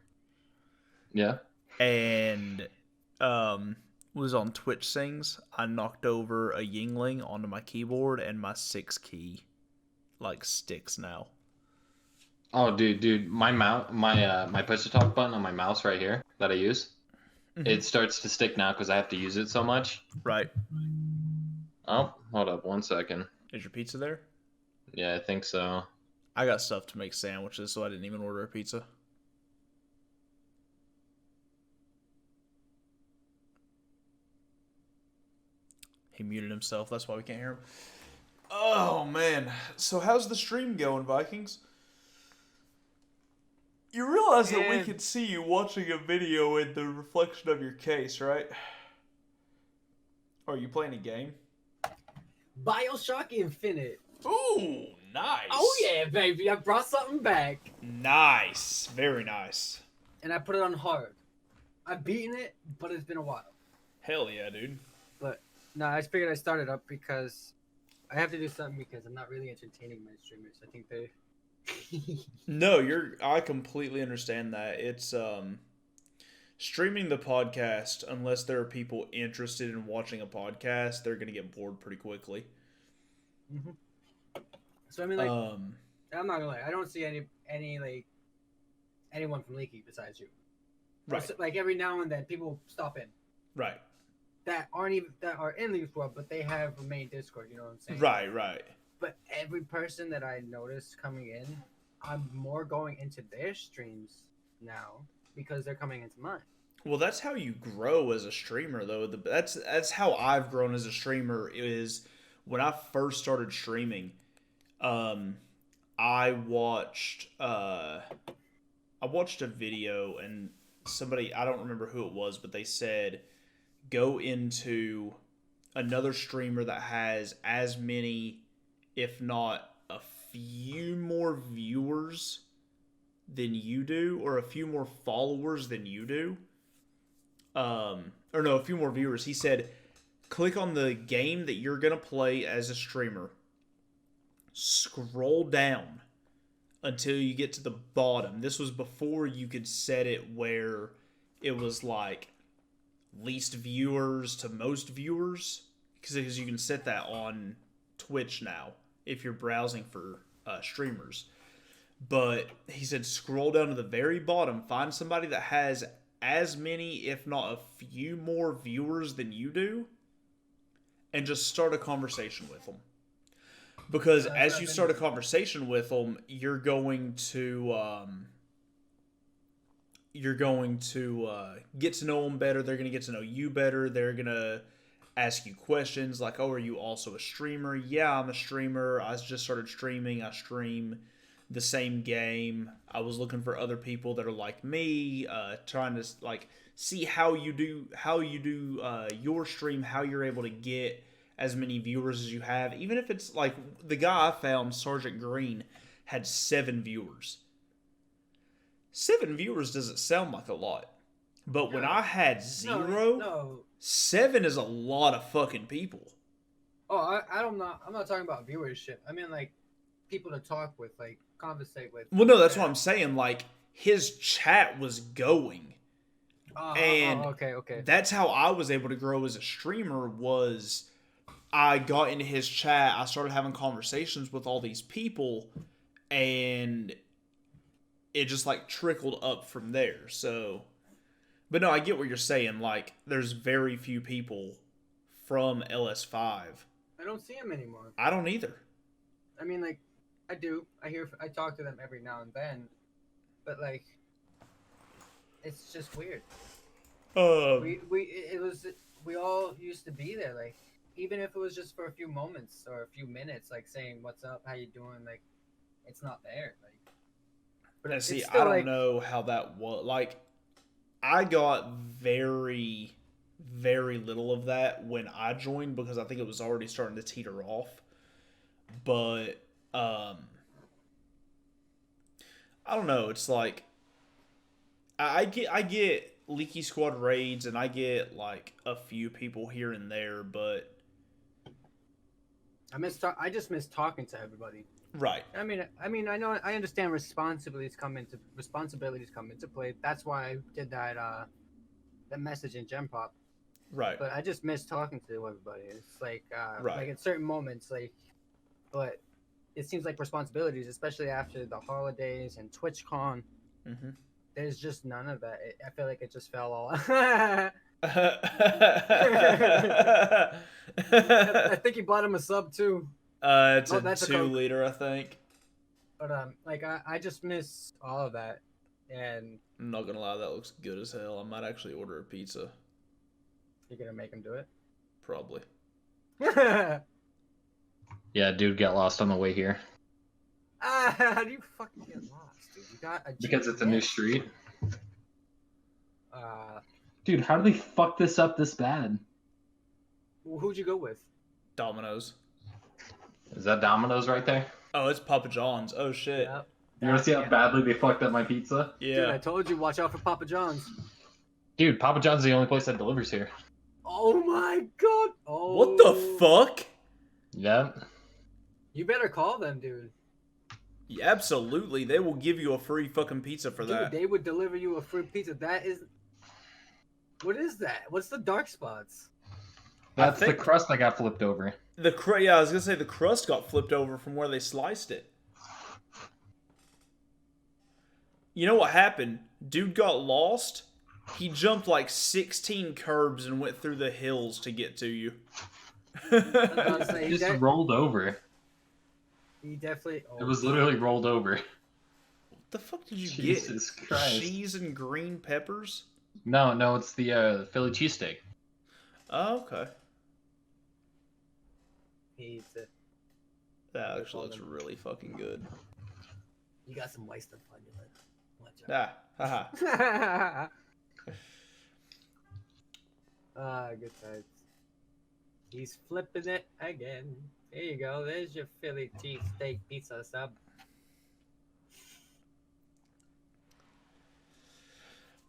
Yeah. And was on Twitch Sings, I knocked over a Yingling onto my keyboard, and my 6 key sticks now. Oh, dude, my mouse, my push to talk button on my mouse right here that I use, it starts to stick now because I have to use it so much. Right. Oh, hold up 1 second. Is your pizza there? Yeah, I think so. I got stuff to make sandwiches, so I didn't even order a pizza. He muted himself. That's why we can't hear him. Oh, man. So how's the stream going, Vikings? You realize that we can see you watching a video in the reflection of your case, right? Are you playing a game? BioShock Infinite. Ooh, nice. Oh, yeah, baby. I brought something back. Nice. Very nice. And I put it on hard. I've beaten it, but it's been a while. Hell yeah, dude. But, no, I just figured I started up because I have to do something because I'm not really entertaining my streamers. I think they... No, I completely understand that. It's, streaming the podcast, unless there are people interested in watching a podcast, they're going to get bored pretty quickly. Mm-hmm. So, I mean, like, I'm not going to lie. I don't see any like, anyone from Leaky besides you. Right. So, like, every now and then, people stop in. Right. That are in League's World, but they have a main Discord, you know what I'm saying? Right. But every person that I notice coming in, I'm more going into their streams now because they're coming into mine. Well, that's how you grow as a streamer, though. That's how I've grown as a streamer. Is when I first started streaming, I watched a video and somebody, I don't remember who it was, but they said go into another streamer that has as many, if not a few more viewers than you do, or a few more followers than you do. A few more viewers. He said, click on the game that you're going to play as a streamer. Scroll down until you get to the bottom. This was before you could set it where it was like least viewers to most viewers. Because you can set that on Twitch now if you're browsing for streamers. But he said scroll down to the very bottom, find somebody that has as many, if not a few more viewers than you do, and just start a conversation with them. Because as you start a conversation with them, you're going to get to know them better. They're going to get to know you better. They're going to ask you questions like, oh, are you also a streamer? Yeah, I'm a streamer. I just started streaming. I stream the same game. I was looking for other people that are like me, trying to like see how you do your stream, how you're able to get as many viewers as you have. Even if it's like the guy I found, Sergeant Green, had 7 viewers. 7 viewers doesn't sound like a lot, but when I had 0, 7 is a lot of fucking people. Oh, I'm not talking about viewership. I mean, like, people to talk with, like, conversate with. Well, no, that's what I'm saying. Like, his chat was going. Okay. That's how I was able to grow as a streamer, was I got into his chat, I started having conversations with all these people, and it just, like, trickled up from there. So, but no, I get what you're saying. Like, there's very few people from LS5. I don't see them anymore. I don't either. I mean, like, I do. I talk to them every now and then, but like, it's just weird. We all used to be there. Like, even if it was just for a few moments or a few minutes, like saying "What's up? How you doing?" Like, it's not there. Like, but see, I don't know how that was. Like, I got very, very little of that when I joined because I think it was already starting to teeter off. But I don't know. It's like I get Leaky Squad raids and I get like a few people here and there, but I just miss talking to everybody. Right. I mean, I understand responsibilities come into play. That's why I did that message in Gem Pop. Right. But I just miss talking to everybody. It's like right. Like at certain moments, like, but it seems like responsibilities, especially after the holidays and TwitchCon. Mm-hmm. There's just none of that. I feel like it just fell all. I think he bought him a sub too. It's a 2-liter, I think. But like I just miss all of that, and I'm not gonna lie, that looks good as hell. I might actually order a pizza. You're gonna make him do it? Probably. Yeah, dude, get lost on the way here. How do you fucking get lost, dude? You got a Because it's a new GPS. street. Uh, Dude, how do they fuck this up this bad? who'd you go with? Domino's. Is that Domino's right there? Oh, it's Papa John's. Oh shit. Yep. You want to see how badly they fucked up my pizza? Yeah. Dude, I told you, watch out for Papa John's. Dude, Papa John's is the only place that delivers here. Oh my god! Oh. What the fuck? Yep. You better call them, dude. Yeah, absolutely. They will give you a free fucking pizza for Dude, that. they would deliver you a free pizza. That is... What is that? What's the dark spots? That's the crust that got flipped over. Yeah, I was gonna say the crust got flipped over from where they sliced it. You know what happened? Dude got lost. He jumped like 16 curbs and went through the hills to get to you. He just rolled over. He definitely... Oh, it was literally rolled over. What the fuck did you Jesus get? Christ. Cheese and green peppers? No, it's the Philly cheesesteak. Oh, okay. Pizza. That actually looks really fucking good. You got some white stuff on your lip. Watch Ah, haha. out. Good times. He's flipping it again. There you go. There's your Philly cheesesteak pizza sub.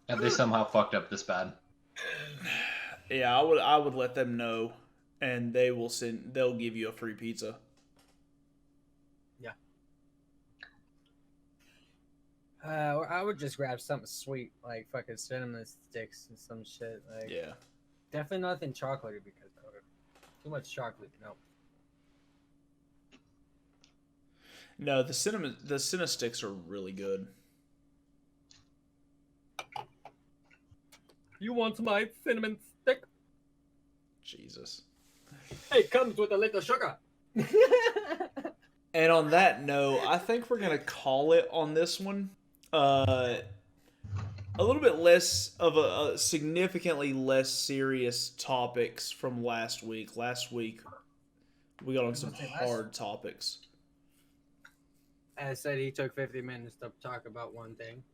And they somehow fucked up this bad. Yeah, I would let them know, and they'll give you a free pizza. Yeah. I would just grab something sweet, like fucking cinnamon sticks and some shit. Like, Yeah. definitely nothing chocolatey because too much chocolate. No. No, the cinna sticks are really good. You want my cinnamon stick? Jesus. It comes with a little sugar. And on that note, I think we're gonna call it on this one. A little bit less of a significantly less serious topics from last week. Last week, we got on some hard topics. I said he took 50 minutes to talk about one thing.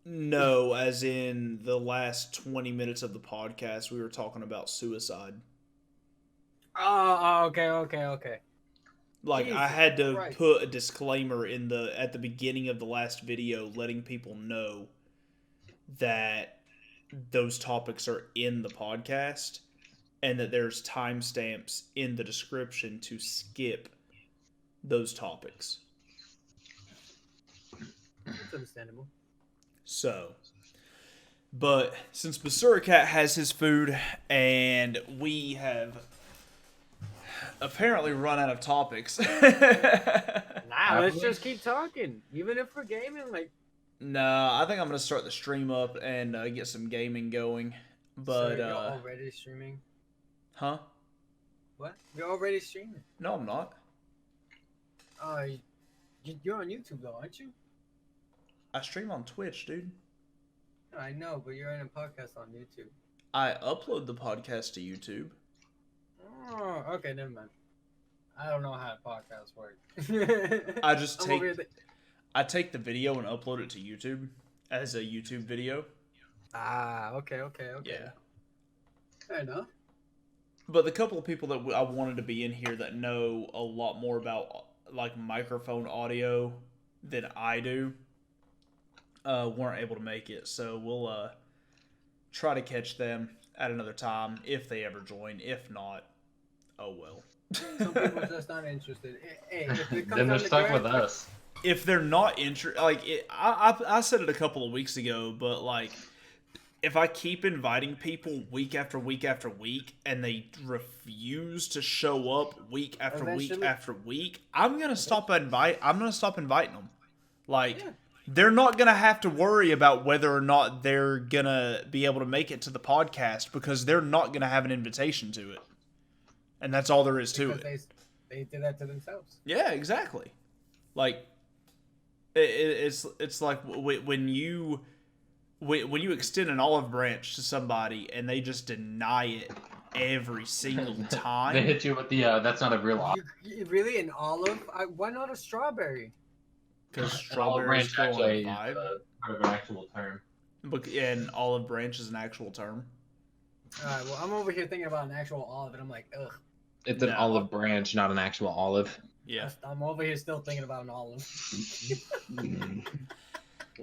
No, as in the last 20 minutes of the podcast, we were talking about suicide. Oh, okay. Like, Jesus I had to Christ. put a disclaimer at the beginning of the last video, letting people know that those topics are in the podcast and that there's timestamps in the description to skip those topics. It's understandable. So, but since BasuraCat has his food and we have apparently run out of topics. Nah, let's just keep talking. Even if we're gaming, like... No, I think I'm going to start the stream up and get some gaming going. But, so you're already streaming? Huh? What? You're already streaming? No, I'm not. You're on YouTube though, aren't you? I stream on Twitch, dude. I know, but you're in a podcast on YouTube. I upload the podcast to YouTube. Oh, okay, never mind. I don't know how podcasts work. I just I take the video and upload it to YouTube as a YouTube video. Ah, okay. Yeah. Fair enough. But the couple of people that I wanted to be in here that know a lot more about like microphone audio than I do weren't able to make it. So we'll try to catch them at another time if they ever join. If not, oh well. Some people are just not interested. Hey, if it comes Then they're down to stuck with grind- us. If they're not interested, like I said it a couple of weeks ago, but like if I keep inviting people week after week after week and they refuse to show up week after week after week, I'm gonna stop inviting them. Like they're not gonna have to worry about whether or not they're gonna be able to make it to the podcast because they're not gonna have an invitation to it, and that's all there is to it. They did that to themselves. Yeah, exactly. Like it's like when you extend an olive branch to somebody and they just deny it every single They time. hit you with the that's not a real olive. Really, an olive? Why not a strawberry? Because An olive strawberries branch go on a actually is vibe. part of an actual term. And olive branch is an actual term. Alright, well, I'm over here thinking about an actual olive, and I'm like, ugh. It's an No. olive branch, not an actual olive. Yeah. I'm over here still thinking about an olive.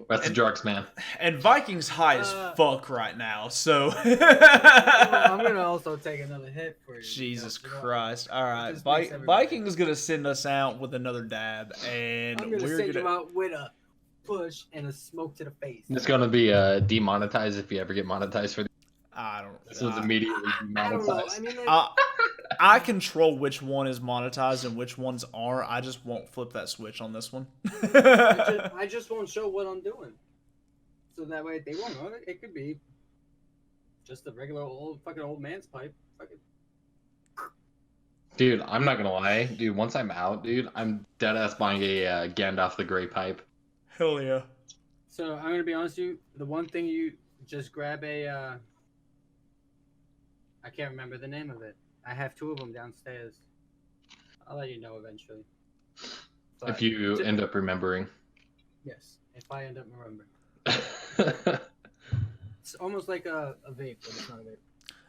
That's the drugs, man. And Vikings high as fuck right now, so. I'm gonna also take another hit for you. Jesus you know, Christ! All right, just makes everybody- Vikings gonna send us out with another dab, and I'm gonna we're send gonna. you out with a push and a smoke to the face. It's gonna be demonetized if you ever get monetized for. I don't. This was immediately I don't know. demonetized. I mean, like, I control which one is monetized and which ones aren't. I just won't flip that switch on this one. I just won't show what I'm doing, so that way they won't know it. It could be just a regular old man's pipe. Fucking. Dude, I'm not gonna lie. Dude, once I'm out, dude, I'm dead ass buying a Gandalf the Grey pipe. Hell yeah! So I'm gonna be honest with you. The one thing you just grab a. I can't remember the name of it. I have 2 of them downstairs. I'll let you know eventually. But If you end up remembering. yes, if I end up remembering. It's almost like a vape, but it's not a vape.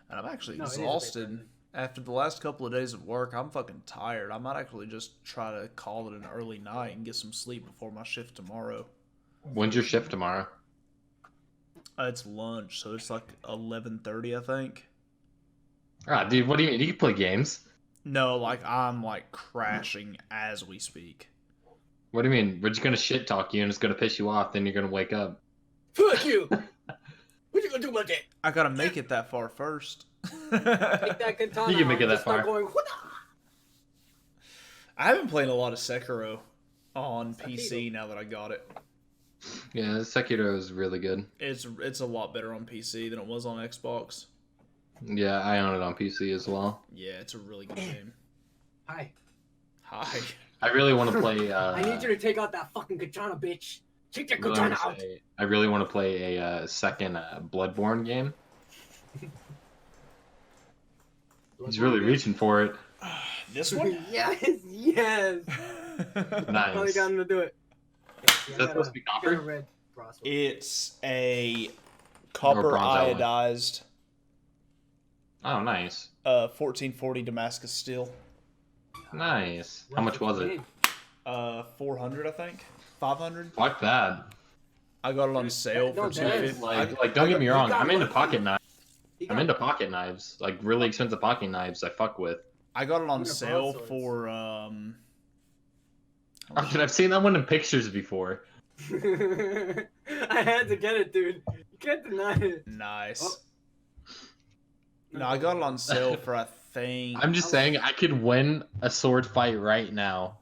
And I'm actually No, it is a vape, exhausted. isn't it? After the last couple of days of work, I'm fucking tired. I might actually just try to call it an early night and get some sleep before my shift tomorrow. When's your shift tomorrow? It's lunch, so it's like 11:30, I think. Ah, dude, what do you mean? You can play games. No, like I'm like crashing as we speak. What do you mean? We're just gonna shit talk you and it's gonna piss you off, then you're gonna wake up. Fuck you! What you gonna do about that? I gotta make it that far first. Take that katana. You can make it and that just start far. Going, I haven't played a lot of Sekiro on PC now that I got it. Yeah, Sekiro is really good. It's a lot better on PC than it was on Xbox. Yeah, I own it on PC as well. Yeah, it's a really good game. Hi. Hi. I really want to play. I need you to take out that fucking katana, bitch. Take that what was katana I out. gonna say? I really want to play a second Bloodborne game. He's really reaching for it. This one? Yes, yes. Finally Nice. got him to do it. Is that supposed to be copper? Red crossword. It's a copper bronze iodized Oh, nice. 1440 Damascus steel. Nice. How much was it? 400, I think. 500. Fuck that. I got it on sale for No, that is 250. Like, don't get me wrong. got I'm into lucky. pocket knives. He I'm got- into pocket knives. Like, really expensive pocket knives I fuck with. I got it on Look at sale broadswords. for Oh, dude, I've seen that one in pictures before. I had to get it, dude. You can't deny it. nice. Oh. No, I got it on sale for I think I'm just saying, I could win a sword fight right now.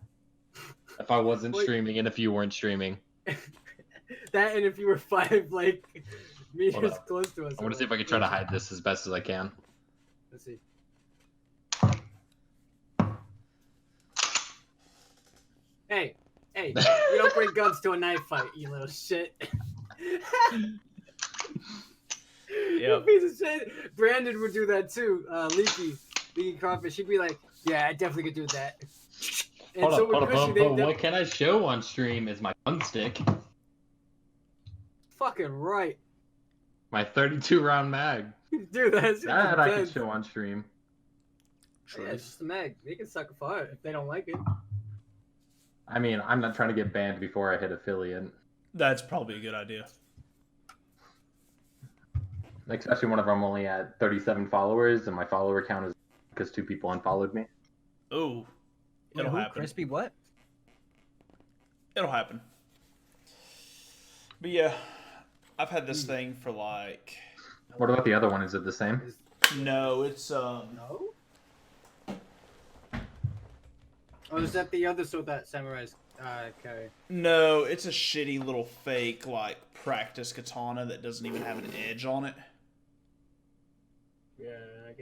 If I wasn't Wait. streaming and if you weren't streaming. That and if you were 5 like Hold meters up. close to us. I want to see if I can try to hide this as best as I can. Let's see. Hey, you don't bring guns to a knife fight, you little shit. You piece of shit. Brandon would do that too. Leaky Crawfish. He'd be like, "Yeah, I definitely could do that." And Hold so up, would hold up, Chrissy, hold up. they- What can I show on stream is my gun stick. Fucking right, My 32 round mag. dude. That's That I can intense. show on stream. Yeah, it's just a mag. They can suck a fire if they don't like it. I mean, I'm not trying to get banned before I hit affiliate. that's probably a good idea. Especially whenever I'm only at 37 followers and my follower count is because 2 people unfollowed me. Oh, it'll happen. Crispy what? It'll happen. But yeah, I've had this thing for like What about the other one? Is it the same? no, it's No. Oh, is that the other sword that samurais carry? no, it's a shitty little fake like practice katana that doesn't even have an edge on it. Yeah,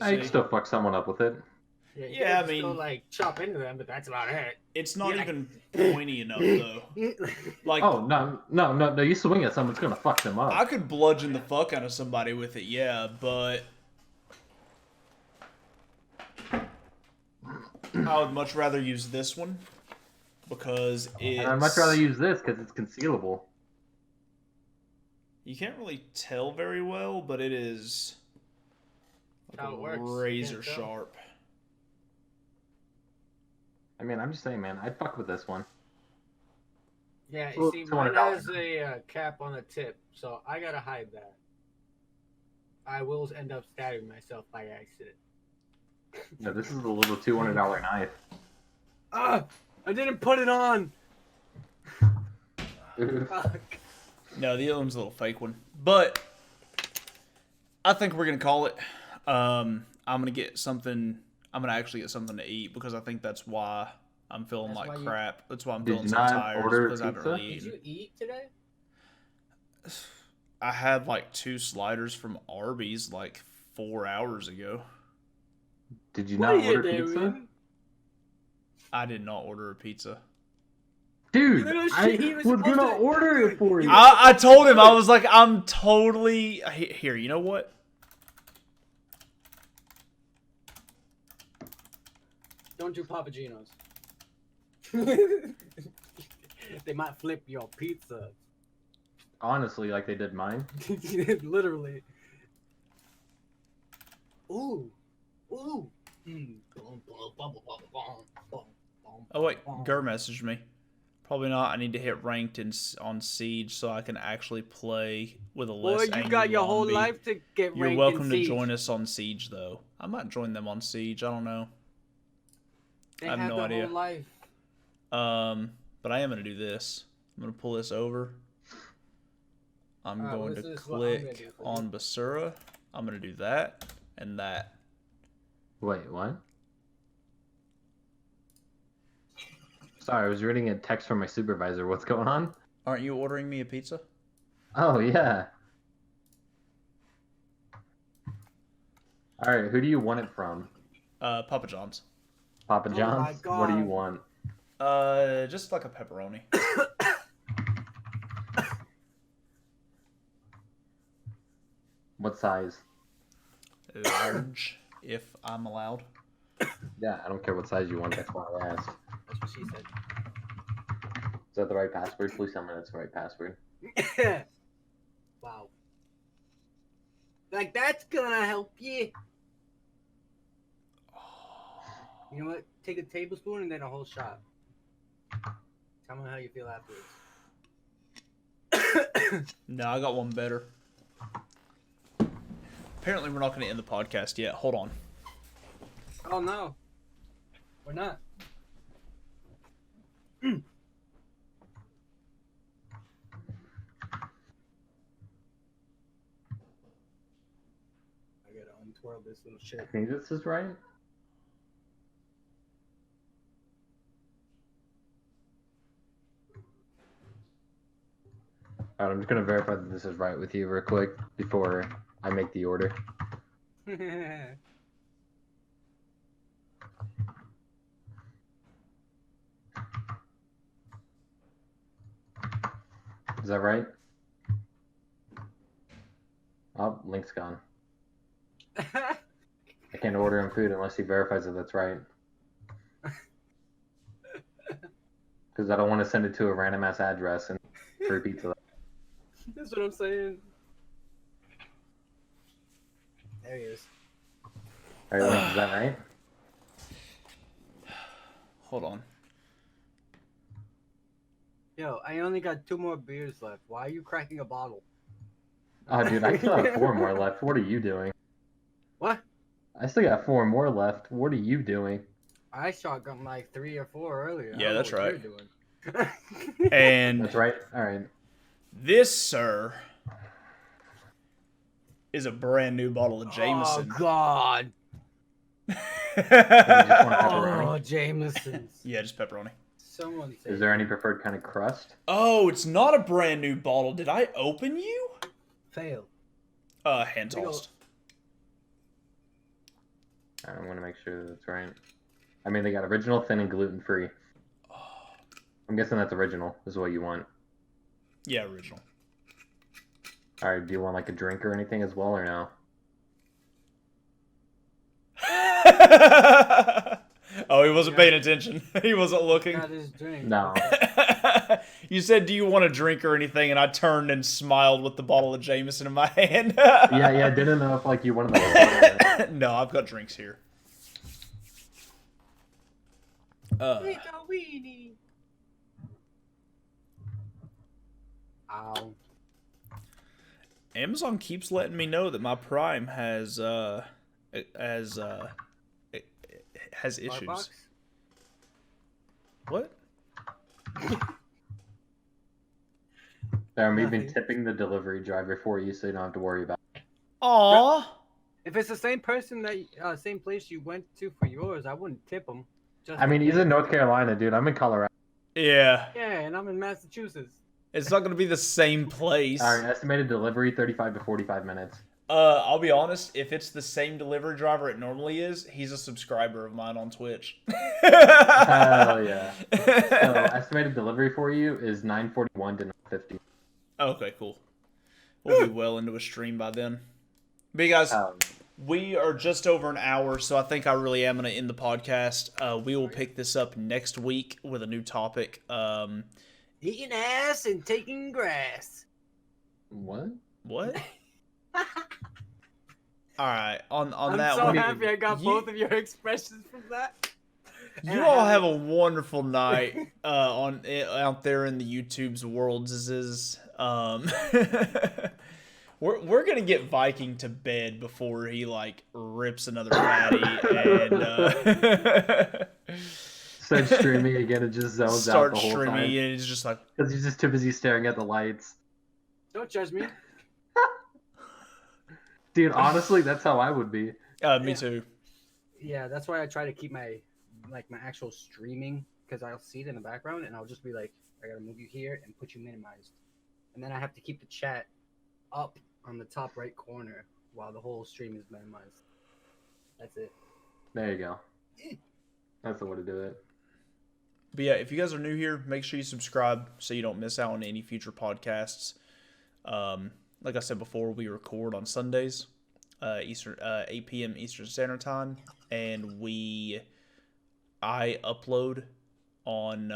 I can still fuck someone up with it. Yeah, I mean- still, like chop into them, but that's about it. It's not Yeah. even pointy enough though. Like Oh, no, you swing at someone, it's gonna fuck them up. I could bludgeon the fuck out of somebody with it, yeah, but I would much rather use this one because it's... I'd much rather use this because it's concealable. You can't really tell very well, but it is like how it works. razor sharp. I mean, I'm just saying, man. I'd fuck with this one. Yeah, you see, mine has a cap on the tip, so I gotta hide that. I will end up stabbing myself by accident. No, this is a little $200 knife. Ah! I didn't put it on! Fuck. No, the other one's a little fake one. But I think we're going to call it. I'm going to get something... I'm going to actually get something to eat because I think that's why I'm feeling like crap. That's why I'm feeling so tired. Because I haven't really eaten. Did you eat today? I had like 2 sliders from Arby's like 4 hours ago. Did you not order pizza? I did not order a pizza. Dude, I was gonna order it for you. I told him, I was like, I'm totally... Here, you know what? Don't do Papagenos. They might flip your pizza. Honestly, like they did mine. Literally. Ooh. Ooh. Oh wait, Gur messaged me. Probably not. I need to hit ranked on Siege so I can actually play with a less Boy, you got your whole life to get ranked. You're welcome to join us on Siege, though. I might join them on Siege. I don't know. I have no idea. Whole life. But I am gonna do this. I'm gonna pull this over. I'm going to click on Basura. I'm gonna do that and that. Wait, what? Sorry, I was reading a text from my supervisor. What's going on? Aren't you ordering me a pizza? Oh, yeah. Alright, who do you want it from? Papa John's. Papa John's? Oh, what do you want? Just like a pepperoni. What size? Large, if I'm allowed. Yeah, I don't care what size you want. That's why I asked. That's what she said. Is that the right password? Please tell me that's the right password. Wow. Like, that's gonna help you. You know what? Take a tablespoon and then a whole shot. Tell me how you feel afterwards. No, I got one better. Apparently, we're not going to end the podcast yet. Hold on. Oh, no. We're not. I gotta untwirl this little shit. I think this is right. Alright, I'm just gonna verify that this is right with you real quick before I make the order. Is that right? Oh, link's gone. I can't order him food unless he verifies that that's right. Because I don't want to send it to a random ass address and free pizza. That's what I'm saying. There he is. Alright, is that right? Hold on. Yo, I only got 2 more beers left. Why are you cracking a bottle? Oh, dude, I still have 4 more left. What are you doing? What? I still got 4 more left. What are you doing? I shotgun like 3 or 4 earlier. Yeah, that's right. You're doing. And that's right. All right. This, sir, is a brand new bottle of Jameson. Oh God. Oh, Jameson's. Yeah, just pepperoni. Someone said. Is there any preferred kind of crust? Oh, it's not a brand new bottle. Did I open you? Fail. Hand tossed. I'm gonna make sure that's right. I mean, they got original, thin, and gluten free. I'm guessing that's original. Is what you want. Yeah, original. All right. Do you want like a drink or anything as well, or no? Oh, he wasn't paying attention. He wasn't looking. Got his drink. No. You said, "Do you want a drink or anything?" And I turned and smiled with the bottle of Jameson in my hand. Yeah. Didn't know if like you wanted the. No, I've got drinks here. Weenie. Ow. Amazon keeps letting me know that my Prime has issues. Starbucks? What? I'm even tipping the delivery driver for you, so you don't have to worry about it. Aww. If it's the same person that same place you went to for yours, I wouldn't tip him. I mean, he's in North Carolina, dude. I'm in Colorado. Yeah. Yeah, and I'm in Massachusetts. It's not gonna be the same place. All right, estimated delivery 35 to 45 minutes. I'll be honest. If it's the same delivery driver it normally is, he's a subscriber of mine on Twitch. Hell yeah! So estimated delivery for you is 9:41 to 9:50. Okay, cool. We'll be well into a stream by then. But you guys, we are just over an hour, so I think I really am going to end the podcast. We will pick this up next week with a new topic. Eating ass and taking grass. What? What? All right, on I'm that so one. happy I got both of your expressions from that. You all have a wonderful night out there in the YouTube's worlds. We're gonna get Viking to bed before he like rips another fatty and Start streaming again and just zones out the whole time. and he's just like, because he's just too busy staring at the lights. Don't judge me. Dude, honestly, that's how I would be. me too. Yeah, that's why I try to keep my actual streaming, because I'll see it in the background and I'll just be like, I gotta move you here and put you minimized, and then I have to keep the chat up on the top right corner while the whole stream is minimized. That's it. There you go. That's the way to do it. But yeah, if you guys are new here, make sure you subscribe so you don't miss out on any future podcasts. Like I said before, we record on Sundays, 8 p.m. Eastern Standard Time, and I upload on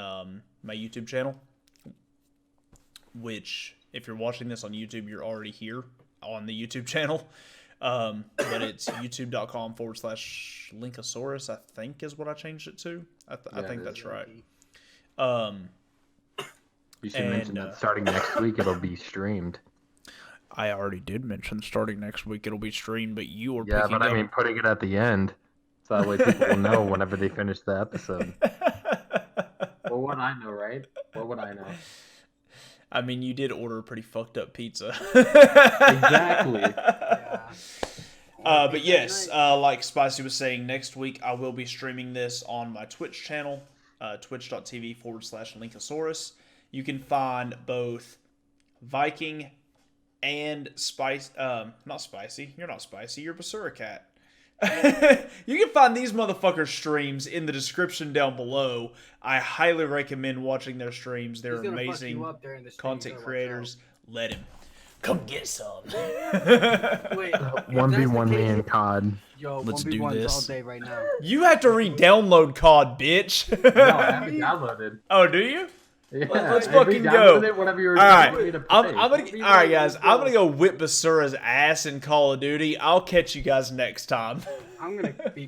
my YouTube channel, which, if you're watching this on YouTube, you're already here on the YouTube channel. But it's youtube.com/Linkosaurus, I think is what I changed it to. I think that's right. You should mention that starting next week it'll be streamed. I already did mention starting next week it'll be streamed, but you were I mean putting it at the end, so that way people will know whenever they finish the episode. What would I know, right? What would I know? I mean, you did order a pretty fucked up pizza. Exactly. Yeah. But yes, like Spicy was saying, next week I will be streaming this on my Twitch channel, twitch.tv/Linkosaurus. You can find both Viking and not Spicy. You're not Spicy. You're BasuraCat. You can find these motherfuckers' streams in the description down below. I highly recommend watching their streams. They're amazing content creators. Let him. Come get some. Wait, 1v1 me and COD. Yo, Let's 1v1's do this. all day right now. You have to re-download COD, bitch. No, I haven't downloaded. Oh, do you? Yeah, Let's I fucking re-downloaded go. it whenever you were All right, me to play. all right, guys. I'm gonna go whip Basura's ass in Call of Duty. I'll catch you guys next time. I'm gonna be